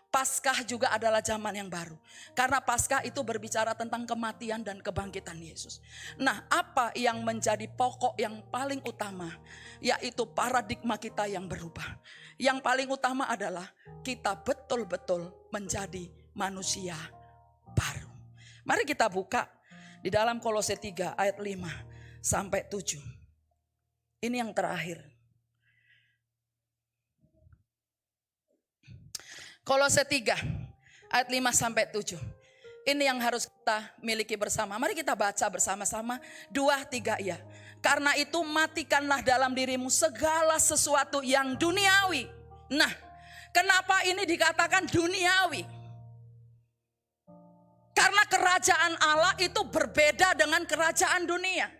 [SPEAKER 3] Paskah juga adalah zaman yang baru. Karena Paskah itu berbicara tentang kematian dan kebangkitan Yesus. Nah, apa yang menjadi pokok yang paling utama? Yaitu paradigma kita yang berubah. Yang paling utama adalah kita betul-betul menjadi manusia baru. Mari kita buka di dalam Kolose 3 ayat 5 sampai 7. Ini yang terakhir. Kolose 3 ayat 5 sampai 7. Ini yang harus kita miliki bersama. Mari kita baca bersama-sama. 2, 3 ya. Karena itu matikanlah dalam dirimu segala sesuatu yang duniawi. Nah, kenapa ini dikatakan duniawi? Karena kerajaan Allah itu berbeda dengan kerajaan dunia.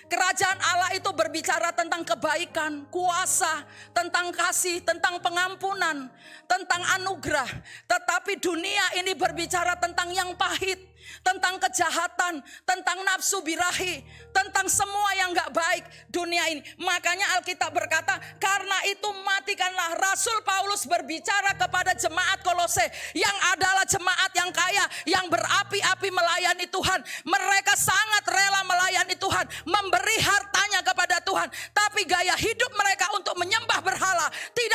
[SPEAKER 3] Kerajaan Allah itu berbicara tentang kebaikan, kuasa, tentang kasih, tentang pengampunan, tentang anugerah. Tetapi dunia ini berbicara tentang yang pahit, tentang kejahatan, tentang nafsu birahi, tentang semua yang gak baik dunia ini. Makanya Alkitab berkata, karena itu matikanlah. Rasul Paulus berbicara kepada jemaat Kolose yang adalah jemaat yang kaya, yang berapi-api melayani Tuhan. Mereka sangat rela melayani Tuhan, memberi hartanya kepada Tuhan. Tapi gaya hidup mereka untuk menyembah berhala tidak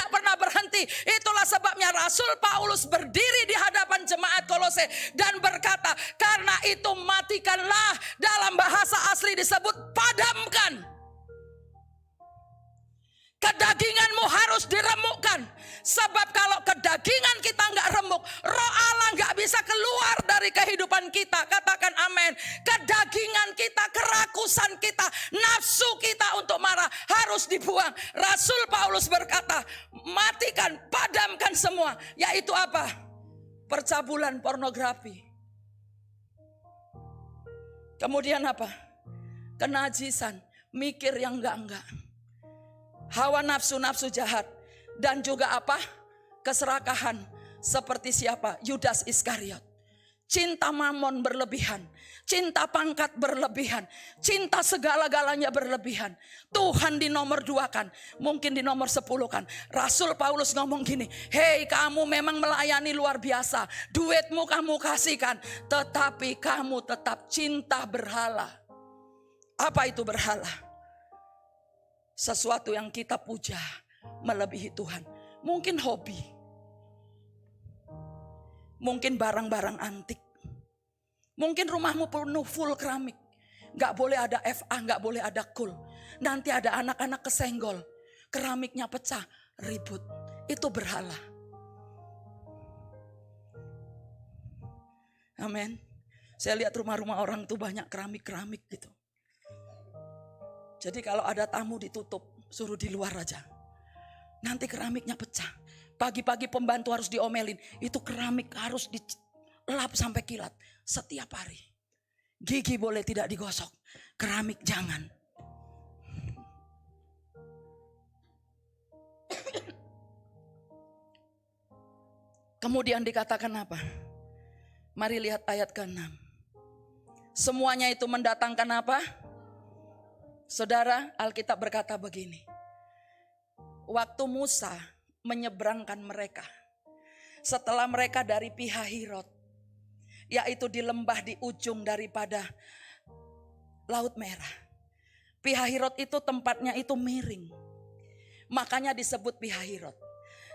[SPEAKER 3] sebabnya Rasul Paulus berdiri di hadapan jemaat Kolose dan berkata, karena itu matikanlah, dalam bahasa asli disebut padamkan. Kedaginganmu harus diremukkan. Sebab kalau kedagingan kita nggak remuk, roh Allah nggak bisa keluar dari kehidupan kita. Katakan amin. Kedagingan kita, kerakusan kita, nafsu kita untuk marah harus dibuang. Rasul Paulus berkata, matikan, padamkan semua. Yaitu apa? Percabulan, pornografi. Kemudian apa? Kenajisan, mikir yang enggak-enggak. Hawa nafsu-nafsu jahat. Dan juga apa? Keserakahan. Seperti siapa? Yudas Iskariot. Cinta mamon berlebihan. Cinta pangkat berlebihan. Cinta segala-galanya berlebihan. Tuhan di nomor 2 kan. Mungkin di nomor 10 kan. Rasul Paulus ngomong gini. Hei, kamu memang melayani luar biasa. Duitmu kamu kasihkan. Tetapi kamu tetap cinta berhala. Apa itu berhala? Sesuatu yang kita puja melebihi Tuhan. Mungkin hobi. Mungkin barang-barang antik. Mungkin rumahmu penuh full keramik. Gak boleh ada FA, gak boleh ada cool. Nanti ada anak-anak kesenggol. Keramiknya pecah, ribut. Itu berhala. Amin. Saya lihat rumah-rumah orang tuh banyak keramik-keramik gitu. Jadi kalau ada tamu ditutup, suruh di luar aja. Nanti keramiknya pecah. Pagi-pagi pembantu harus diomelin. Itu keramik harus dilap sampai kilat setiap hari. Gigi boleh tidak digosok, keramik jangan. Kemudian dikatakan apa? Mari lihat ayat ke-6. Semuanya itu mendatangkan apa? Saudara, Alkitab berkata begini. Waktu Musa menyeberangkan mereka, setelah mereka dari Pihahirot, yaitu di lembah di ujung daripada Laut Merah. Pihahirot itu tempatnya itu miring. Makanya disebut Pihahirot.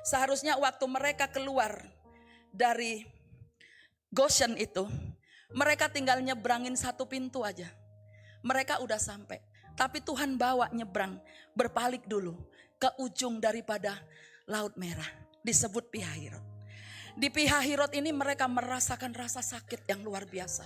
[SPEAKER 3] Seharusnya waktu mereka keluar dari Goshen itu, mereka tinggal nyebrangin satu pintu aja. Mereka udah sampai. Tapi Tuhan bawa nyebrang, berpaling dulu ke ujung daripada Laut Merah. Disebut Pihahirot. Di Pihahirot ini mereka merasakan rasa sakit yang luar biasa.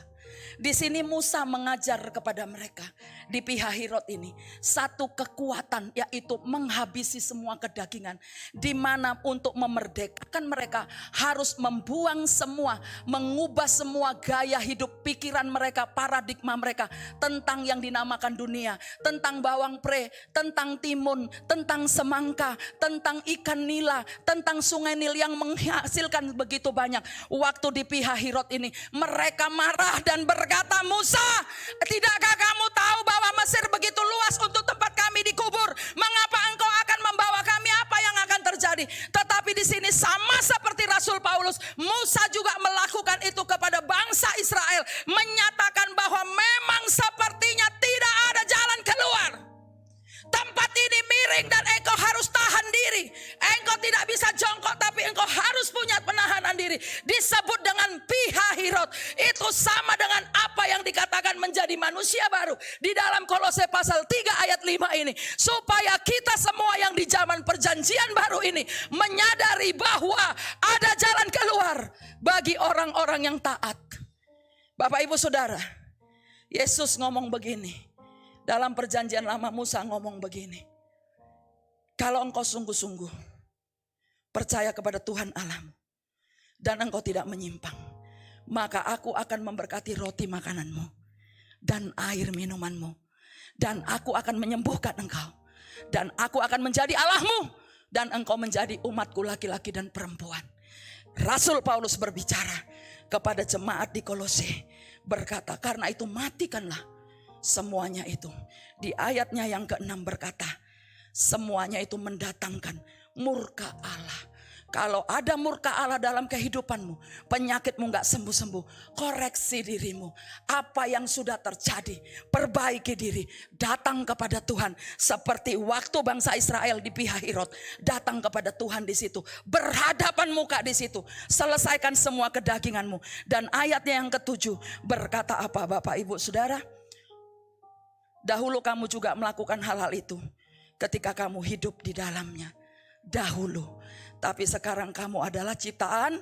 [SPEAKER 3] Di sini Musa mengajar kepada mereka. Di Pihahirot ini satu kekuatan, yaitu menghabisi semua kedagingan. Di mana untuk memerdekakan mereka harus membuang semua, mengubah semua gaya hidup, pikiran mereka, paradigma mereka tentang yang dinamakan dunia, tentang bawang pre, tentang timun, tentang semangka, tentang ikan nila, tentang sungai Nil yang menghasilkan begitu banyak. Waktu di Pihahirot ini mereka marah dan berkata, Musa, tidakkah kamu tahu bahwa Mesir begitu luas untuk tempat kami dikubur? Mengapa engkau akan membawa kami? Apa yang akan terjadi? Tetapi di sini sama seperti Rasul Paulus, Musa juga melakukan itu kepada bangsa Israel, menyatakan bahwa memang sepertinya tidak ada jalan keluar. Tempat ini miring dan engkau harus tahan diri. Engkau tidak bisa jongkok, tapi engkau harus punya penahanan diri. Disebut dengan Pihahirot. Itu sama dengan apa yang dikatakan menjadi manusia baru di dalam Kolose pasal 3 ayat 5 ini. Supaya kita semua yang di zaman perjanjian baru ini menyadari bahwa ada jalan keluar bagi orang-orang yang taat. Bapak Ibu Saudara, Yesus ngomong begini. Dalam perjanjian lama Musa ngomong begini. Kalau engkau sungguh-sungguh percaya kepada Tuhan Allahmu dan engkau tidak menyimpang, maka aku akan memberkati roti makananmu dan air minumanmu, dan aku akan menyembuhkan engkau, dan aku akan menjadi Allahmu, dan engkau menjadi umatku laki-laki dan perempuan. Rasul Paulus berbicara kepada jemaat di Kolose, berkata, karena itu matikanlah semuanya itu. Di ayatnya yang ke-6 berkata, semuanya itu mendatangkan murka Allah. Kalau ada murka Allah dalam kehidupanmu, penyakitmu gak sembuh-sembuh, koreksi dirimu. Apa yang sudah terjadi, perbaiki diri. Datang kepada Tuhan. Seperti waktu bangsa Israel di Pihahirot. Datang kepada Tuhan di situ. Berhadapan muka di situ. Selesaikan semua kedaginganmu. Dan ayatnya yang ke-7 berkata apa Bapak Ibu Saudara? Dahulu kamu juga melakukan hal-hal itu ketika kamu hidup di dalamnya. Dahulu. Tapi sekarang kamu adalah ciptaan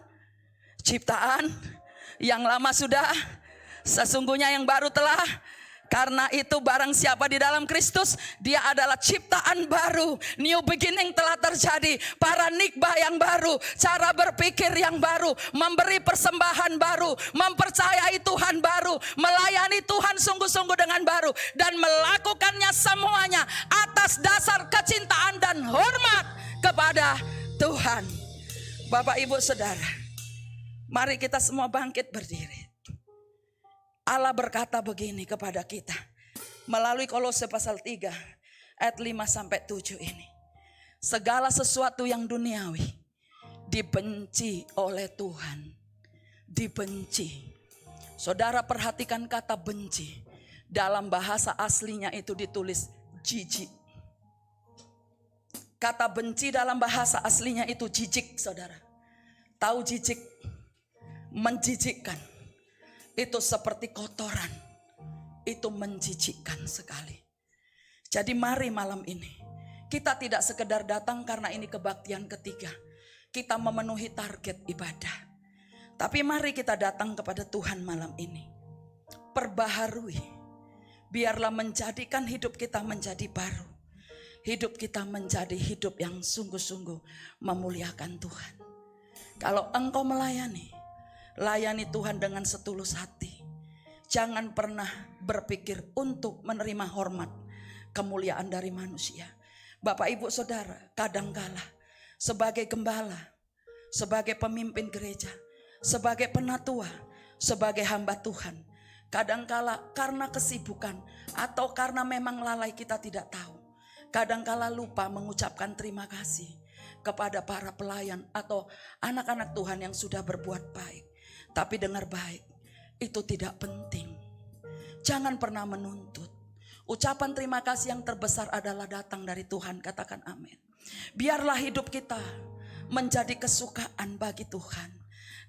[SPEAKER 3] yang lama sudah, sesungguhnya yang baru telah. Karena itu barang siapa di dalam Kristus, dia adalah ciptaan baru. New beginning telah terjadi. Paradigma yang baru, cara berpikir yang baru, memberi persembahan baru, mempercayai Tuhan baru, melayani Tuhan sungguh-sungguh dengan baru, dan melakukannya semuanya atas dasar kecintaan dan hormat kepada Tuhan. Bapak Ibu Saudara, mari kita semua bangkit berdiri. Allah berkata begini kepada kita melalui Kolose pasal 3 ayat 5-7 ini. Segala sesuatu yang duniawi dibenci oleh Tuhan. Dibenci. Saudara perhatikan kata benci. Dalam bahasa aslinya itu ditulis jijik. Kata benci dalam bahasa aslinya itu jijik, saudara. Tahu jijik? Menjijikkan. Itu seperti kotoran. Itu menjijikkan sekali. Jadi mari malam ini. Kita tidak sekedar datang karena ini kebaktian ketiga. Kita memenuhi target ibadah. Tapi mari kita datang kepada Tuhan malam ini. Perbaharui. Biarlah menjadikan hidup kita menjadi baru. Hidup kita menjadi hidup yang sungguh-sungguh memuliakan Tuhan. Kalau engkau melayani, layani Tuhan dengan setulus hati. Jangan pernah berpikir untuk menerima hormat, kemuliaan dari manusia. Bapak Ibu Saudara, kadangkala sebagai gembala, sebagai pemimpin gereja, sebagai penatua, sebagai hamba Tuhan, kadangkala karena kesibukan atau karena memang lalai kita tidak tahu. Kadangkala lupa mengucapkan terima kasih kepada para pelayan atau anak-anak Tuhan yang sudah berbuat baik. Tapi dengar baik, itu tidak penting. Jangan pernah menuntut. Ucapan terima kasih yang terbesar adalah datang dari Tuhan. Katakan amin. Biarlah hidup kita menjadi kesukaan bagi Tuhan.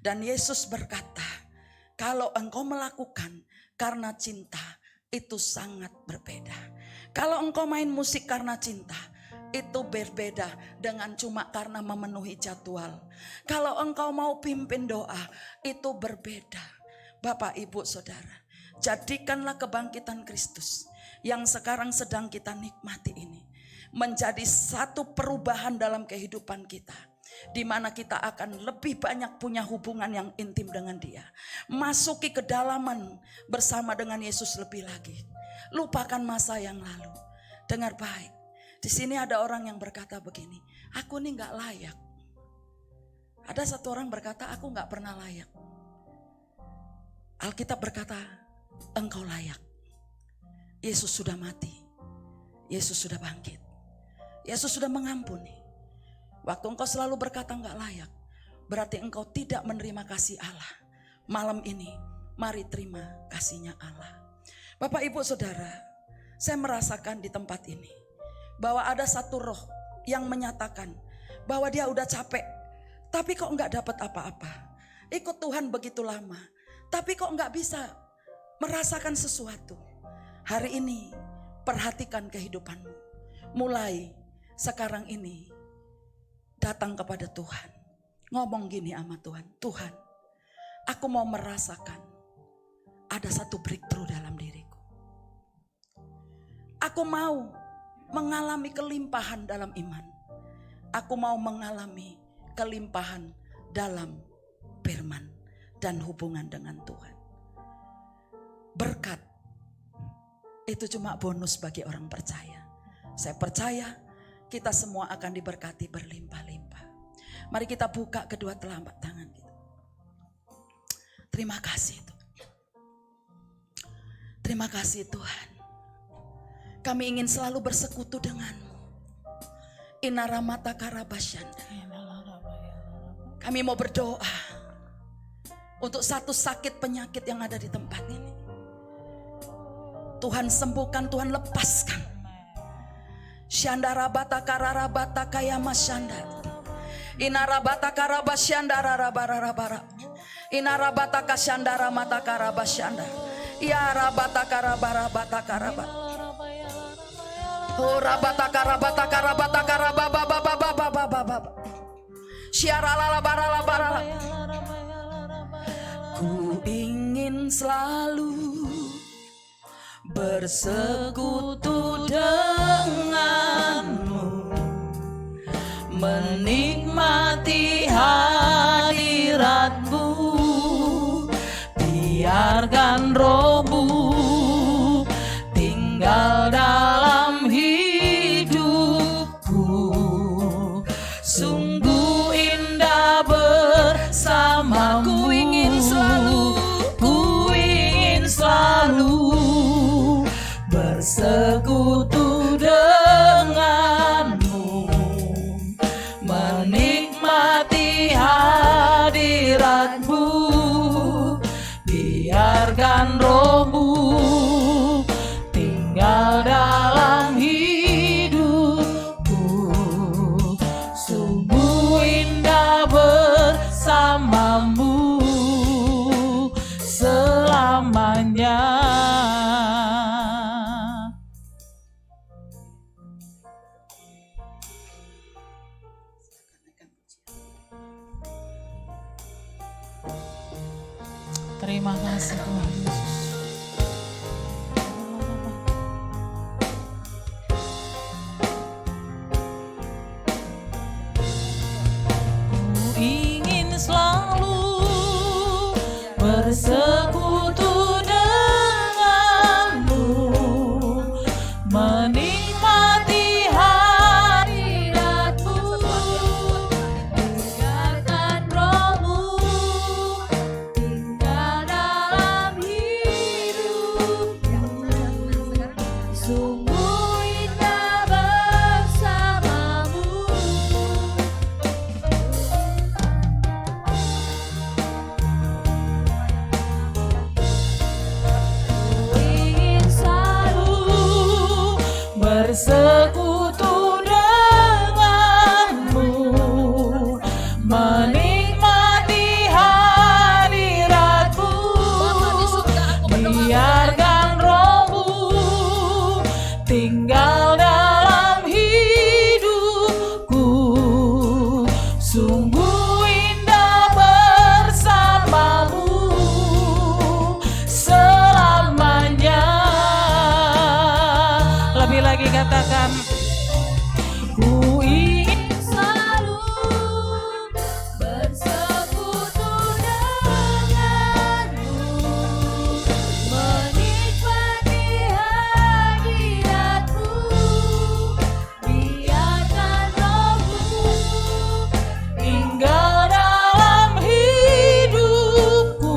[SPEAKER 3] Dan Yesus berkata, kalau engkau melakukan karena cinta, itu sangat berbeda. Kalau engkau main musik karena cinta, itu berbeda dengan cuma karena memenuhi jadwal. Kalau engkau mau pimpin doa, itu berbeda. Bapak, Ibu, Saudara, jadikanlah kebangkitan Kristus yang sekarang sedang kita nikmati ini menjadi satu perubahan dalam kehidupan kita. Di mana kita akan lebih banyak punya hubungan yang intim dengan Dia. Masuki kedalaman bersama dengan Yesus lebih lagi. Lupakan masa yang lalu. Dengar baik. Di sini ada orang yang berkata begini, aku ini gak layak. Ada satu orang berkata, aku gak pernah layak. Alkitab berkata, engkau layak. Yesus sudah mati. Yesus sudah bangkit. Yesus sudah mengampuni. Waktu engkau selalu berkata gak layak, berarti engkau tidak menerima kasih Allah. Malam ini, mari terima kasihnya Allah. Bapak, Ibu, Saudara, saya merasakan di tempat ini bahwa ada satu roh yang menyatakan bahwa dia udah capek, tapi kok gak dapat apa-apa. Ikut Tuhan begitu lama, tapi kok gak bisa merasakan sesuatu. Hari ini perhatikan kehidupanmu. Mulai sekarang ini datang kepada Tuhan. Ngomong gini sama Tuhan, Tuhan, aku mau merasakan ada satu breakthrough dalam diriku. Aku mau mengalami kelimpahan dalam iman. Aku mau mengalami kelimpahan dalam firman dan hubungan dengan Tuhan. Berkat itu cuma bonus bagi orang percaya. Saya percaya kita semua akan diberkati berlimpah-limpah. Mari kita buka kedua telapak tangan kita. Terima kasih Tuhan. Terima kasih Tuhan. Kami ingin selalu bersekutu denganmu. Inaramata karabasyanda. Kami mau berdoa untuk satu sakit penyakit yang ada di tempat ini. Tuhan sembuhkan, Tuhan lepaskan. Syandara bata karara bata kaya masyanda. Inara bata karaba syandara rabara. Inara bata kasyandara mata karaba syanda. Iara bata karabara bata karaba. Ora bata karabata karabata karababa baba baba baba. Syara lala bara bara. Ku ingin selalu bersekutu denganmu, menikmati hadiratmu, biarkan rohmu tinggal dalam hidupku. Sungguh indah bersamamu. Ku ingin selalu bersekutu denganmu, menikmati hadiratmu, biarkan rohmu tinggal dalam hidupku. Sungguh indah bersamamu selamanya.
[SPEAKER 1] Terima kasih Tuhan Yesus. Ku ingin selalu bersekutu denganmu, menikmati hadiratmu, biarkan rohmu tinggal dalam hidupku. Sungguh indah bersamamu. Ingin selalu bersekutu denganmu, menikmati hadiratmu, biarkan rohmu tinggal dalam hidupku. Sungguh indah bersamamu selamanya. Lebih lagi katakan, ku ingin selalu bersekutu denganmu, menikmati hadiratmu, biarkan rohmu tinggal dalam hidupku.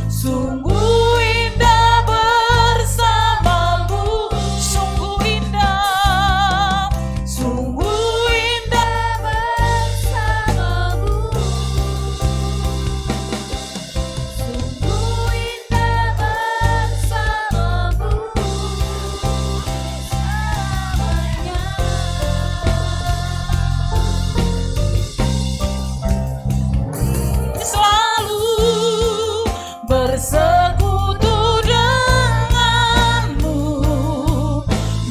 [SPEAKER 1] Sungguh indah bersamamu, sungguh indah, sungguh indah bersamamu, sungguh indah bersamamu selamanya. Selalu bersekutu denganmu,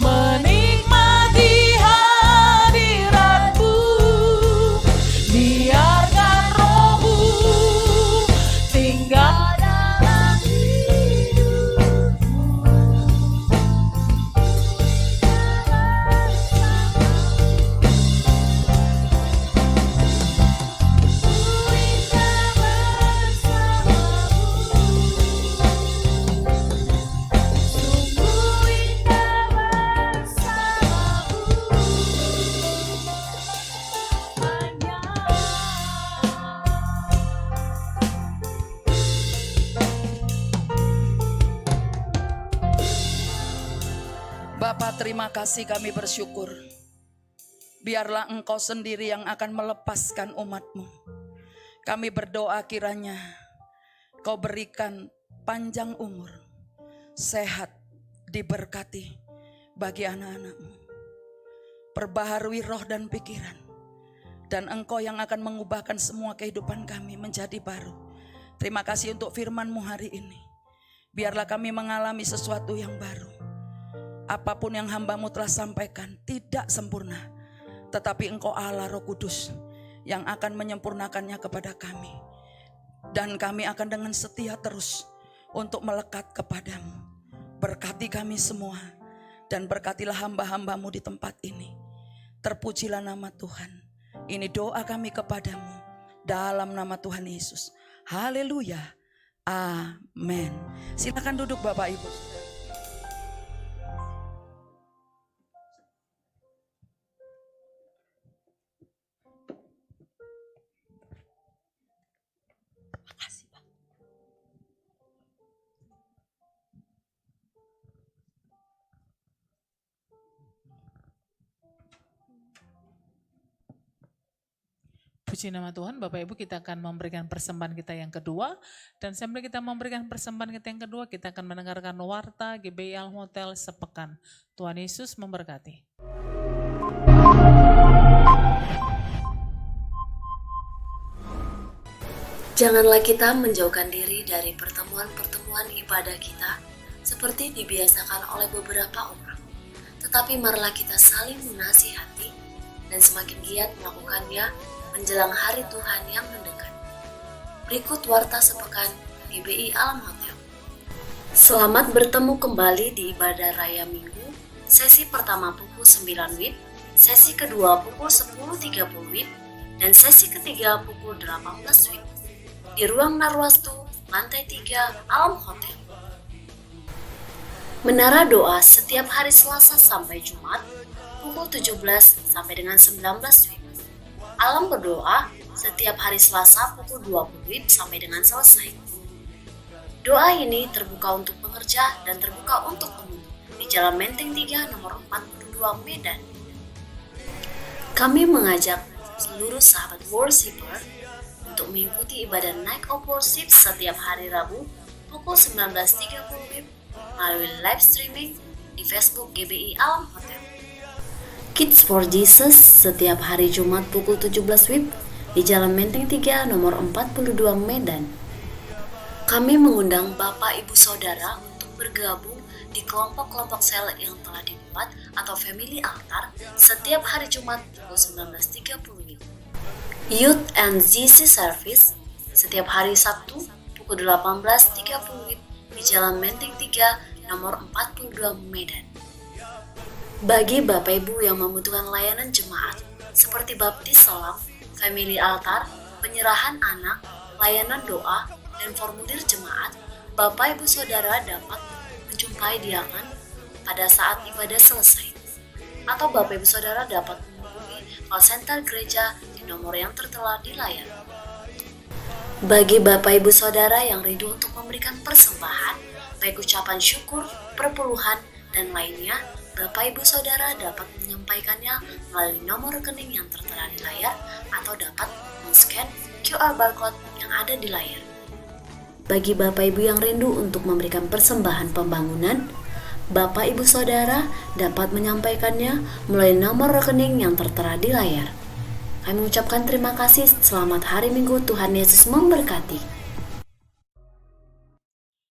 [SPEAKER 1] menikmati hadiratmu, biarkan rohmu tinggal dalam hidupku.
[SPEAKER 3] Bapa, terima kasih, kami bersyukur Biarlah Engkau sendiri yang akan melepaskan umat-Mu. Kami berdoa kiranya Kau berikan panjang umur, sehat, diberkati bagi anak-anak-Mu. Perbaharui roh dan pikiran. Dan Engkau yang akan mengubahkan semua kehidupan kami menjadi baru. Terima kasih untuk firman-Mu hari ini. Biarlah kami mengalami sesuatu yang baru. Apapun yang hamba-Mu telah sampaikan tidak sempurna. Tetapi Engkau Allah Roh Kudus yang akan menyempurnakannya kepada kami. Dan kami akan dengan setia terus untuk melekat kepadamu. Berkati kami semua. Dan berkatilah hamba-hamba-Mu di tempat ini. Terpujilah nama Tuhan. Ini doa kami kepadamu. Dalam nama Tuhan Yesus. Haleluya. Amin. Silakan duduk Bapak Ibu. Makasih Pak.
[SPEAKER 1] Puji nama Tuhan, Bapak Ibu, kita akan memberikan persembahan kita yang kedua. Dan sambil kita memberikan persembahan kita yang kedua, kita akan mendengarkan warta GBI Al Hotel sepekan. Tuhan Yesus memberkati.
[SPEAKER 4] Janganlah kita menjauhkan diri dari pertemuan-pertemuan ibadah kita seperti dibiasakan oleh beberapa orang. Tetapi marilah kita saling menasihati dan semakin giat melakukannya menjelang hari Tuhan yang mendekat. Berikut warta sepekan GBI Alam Hotel. Selamat bertemu kembali di ibadah raya Minggu. Sesi pertama pukul 9 WIB, sesi kedua pukul 10.30 WIB, dan sesi ketiga pukul 18 WIB. Di ruang Narwastu, lantai 3, Alam Hotel. Menara doa setiap hari Selasa sampai Jumat, pukul 17 sampai dengan 19 WIB. Alam berdoa setiap hari Selasa pukul 20 WIB sampai dengan selesai. Doa ini terbuka untuk pekerja dan terbuka untuk umum di Jalan Menteng 3 nomor 42 Medan. Kami mengajak seluruh sahabat worshiper untuk mengikuti ibadah Night of Worship setiap hari Rabu pukul 19.30 WIB melalui live streaming di Facebook GBI Alam Hotel. Kids for Jesus setiap hari Jumat pukul 17 WIB di Jalan Menteng 3 nomor 42 Medan. Kami mengundang Bapak Ibu Saudara untuk bergabung di kelompok-kelompok sel yang telah dibuat atau Family Altar setiap hari Jumat pukul 19.30 WIB. Youth and GC Service setiap hari Sabtu pukul 18.30 WIB di Jalan Menteng 3 nomor 42 Medan. Bagi Bapak Ibu yang membutuhkan layanan jemaat seperti baptis salam, family altar, penyerahan anak, layanan doa, dan formulir jemaat, Bapak Ibu Saudara dapat menjumpai diakan pada saat ibadah selesai. Atau Bapak Ibu Saudara dapat menghubungi call center gereja di nomor yang tertera di layar. Bagi Bapak Ibu Saudara yang rindu untuk memberikan persembahan, baik ucapan syukur, perpuluhan, dan lainnya, Bapak Ibu Saudara dapat menyampaikannya melalui nomor rekening yang tertera di layar atau dapat men-scan QR barcode yang ada di layar. Bagi Bapak Ibu yang rindu untuk memberikan persembahan pembangunan, Bapak Ibu Saudara dapat menyampaikannya melalui nomor rekening yang tertera di layar. Kami mengucapkan terima kasih. Selamat hari Minggu, Tuhan Yesus memberkati.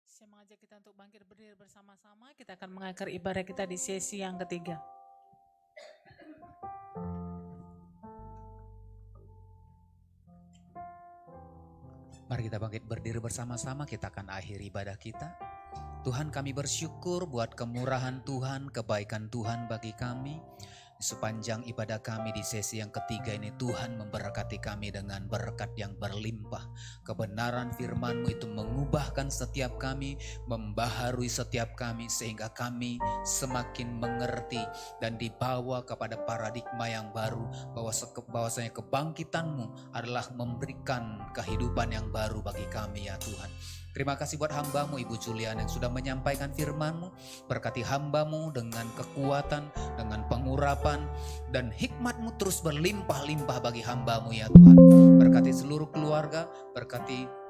[SPEAKER 1] Saya mengajak kita untuk bangkit berdiri bersama-sama. Kita akan mengakhiri ibadah kita di sesi yang ketiga.
[SPEAKER 5] Mari kita bangkit berdiri bersama-sama, kita akan akhiri ibadah kita. Tuhan, kami bersyukur buat kemurahan Tuhan, kebaikan Tuhan bagi kami. Sepanjang ibadah kami di sesi yang ketiga ini, Tuhan memberkati kami dengan berkat yang berlimpah. Kebenaran firman-Mu itu mengubahkan setiap kami, membaharui setiap kami, sehingga kami semakin mengerti dan dibawa kepada paradigma yang baru, bahwasanya kebangkitan-Mu adalah memberikan kehidupan yang baru bagi kami ya Tuhan. Terima kasih buat hamba-Mu Ibu Julian yang sudah menyampaikan firman-Mu. Berkati hamba-Mu dengan kekuatan, dengan pengurapan, dan hikmat-Mu terus berlimpah-limpah bagi hamba-Mu ya Tuhan. Berkati seluruh keluarga, berkati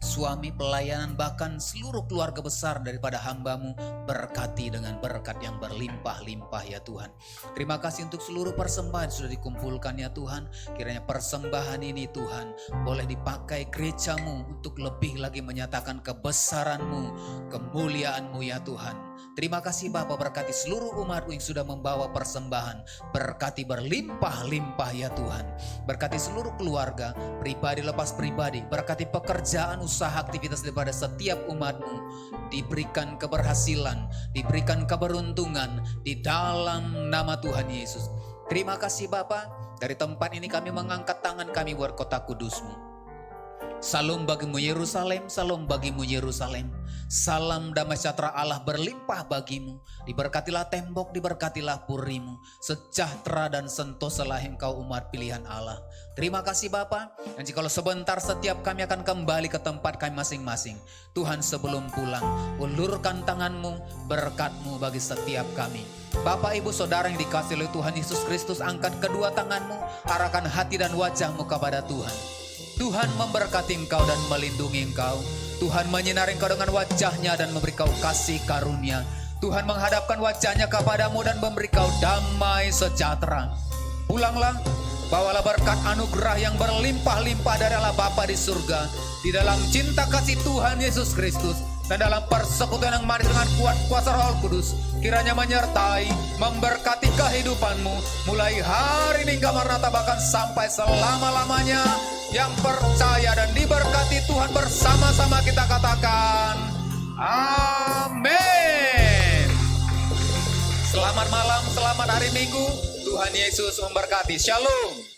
[SPEAKER 5] suami, pelayanan, bahkan seluruh keluarga besar daripada hamba-Mu. Berkati dengan berkat yang berlimpah-limpah ya Tuhan. Terima kasih untuk seluruh persembahan yang sudah dikumpulkan ya Tuhan. Kiranya persembahan ini Tuhan boleh dipakai gereja-Mu untuk lebih lagi menyatakan kebesaran-Mu, kemuliaan-Mu ya Tuhan. Terima kasih Bapa, berkati seluruh umat-Mu yang sudah membawa persembahan. Berkati berlimpah-limpah ya Tuhan. Berkati seluruh keluarga, pribadi lepas pribadi. Berkati pekerjaan, usaha, aktivitas daripada setiap umat-Mu. Diberikan keberhasilan, diberikan keberuntungan di dalam nama Tuhan Yesus. Terima kasih Bapa, dari tempat ini kami mengangkat tangan kami buat kota kudus-Mu. Salam bagimu Yerusalem, salam bagimu Yerusalem. Salam damai sejahtera Allah berlimpah bagimu. Diberkatilah tembok, diberkatilah purimu. Sejahtera dan sentosalah engkau umat pilihan Allah. Terima kasih Bapa. Dan jikalau sebentar setiap kami akan kembali ke tempat kami masing-masing. Tuhan sebelum pulang, ulurkan tangan-Mu, berkat-Mu bagi setiap kami. Bapak, Ibu, Saudara yang dikasihi oleh Tuhan Yesus Kristus, angkat kedua tangan-Mu, arahkan hati dan wajah-Mu kepada Tuhan. Tuhan memberkati engkau dan melindungi engkau. Tuhan menyinari engkau dengan wajahnya dan memberi kau kasih karunia. Tuhan menghadapkan wajahnya kepadamu dan memberi kau damai sejahtera. Pulanglah, bawalah berkat anugerah yang berlimpah-limpah dari Allah Bapa di surga, di dalam cinta kasih Tuhan Yesus Kristus, dan dalam persekutuan yang manis dengan kuat kuasa Roh Kudus, kiranya menyertai, memberkati kehidupanmu, mulai hari ini hingga maranatha, bahkan sampai selama-lamanya. Yang percaya dan diberkati Tuhan bersama-sama kita katakan amin. Selamat malam, selamat hari Minggu. Tuhan Yesus memberkati. Shalom.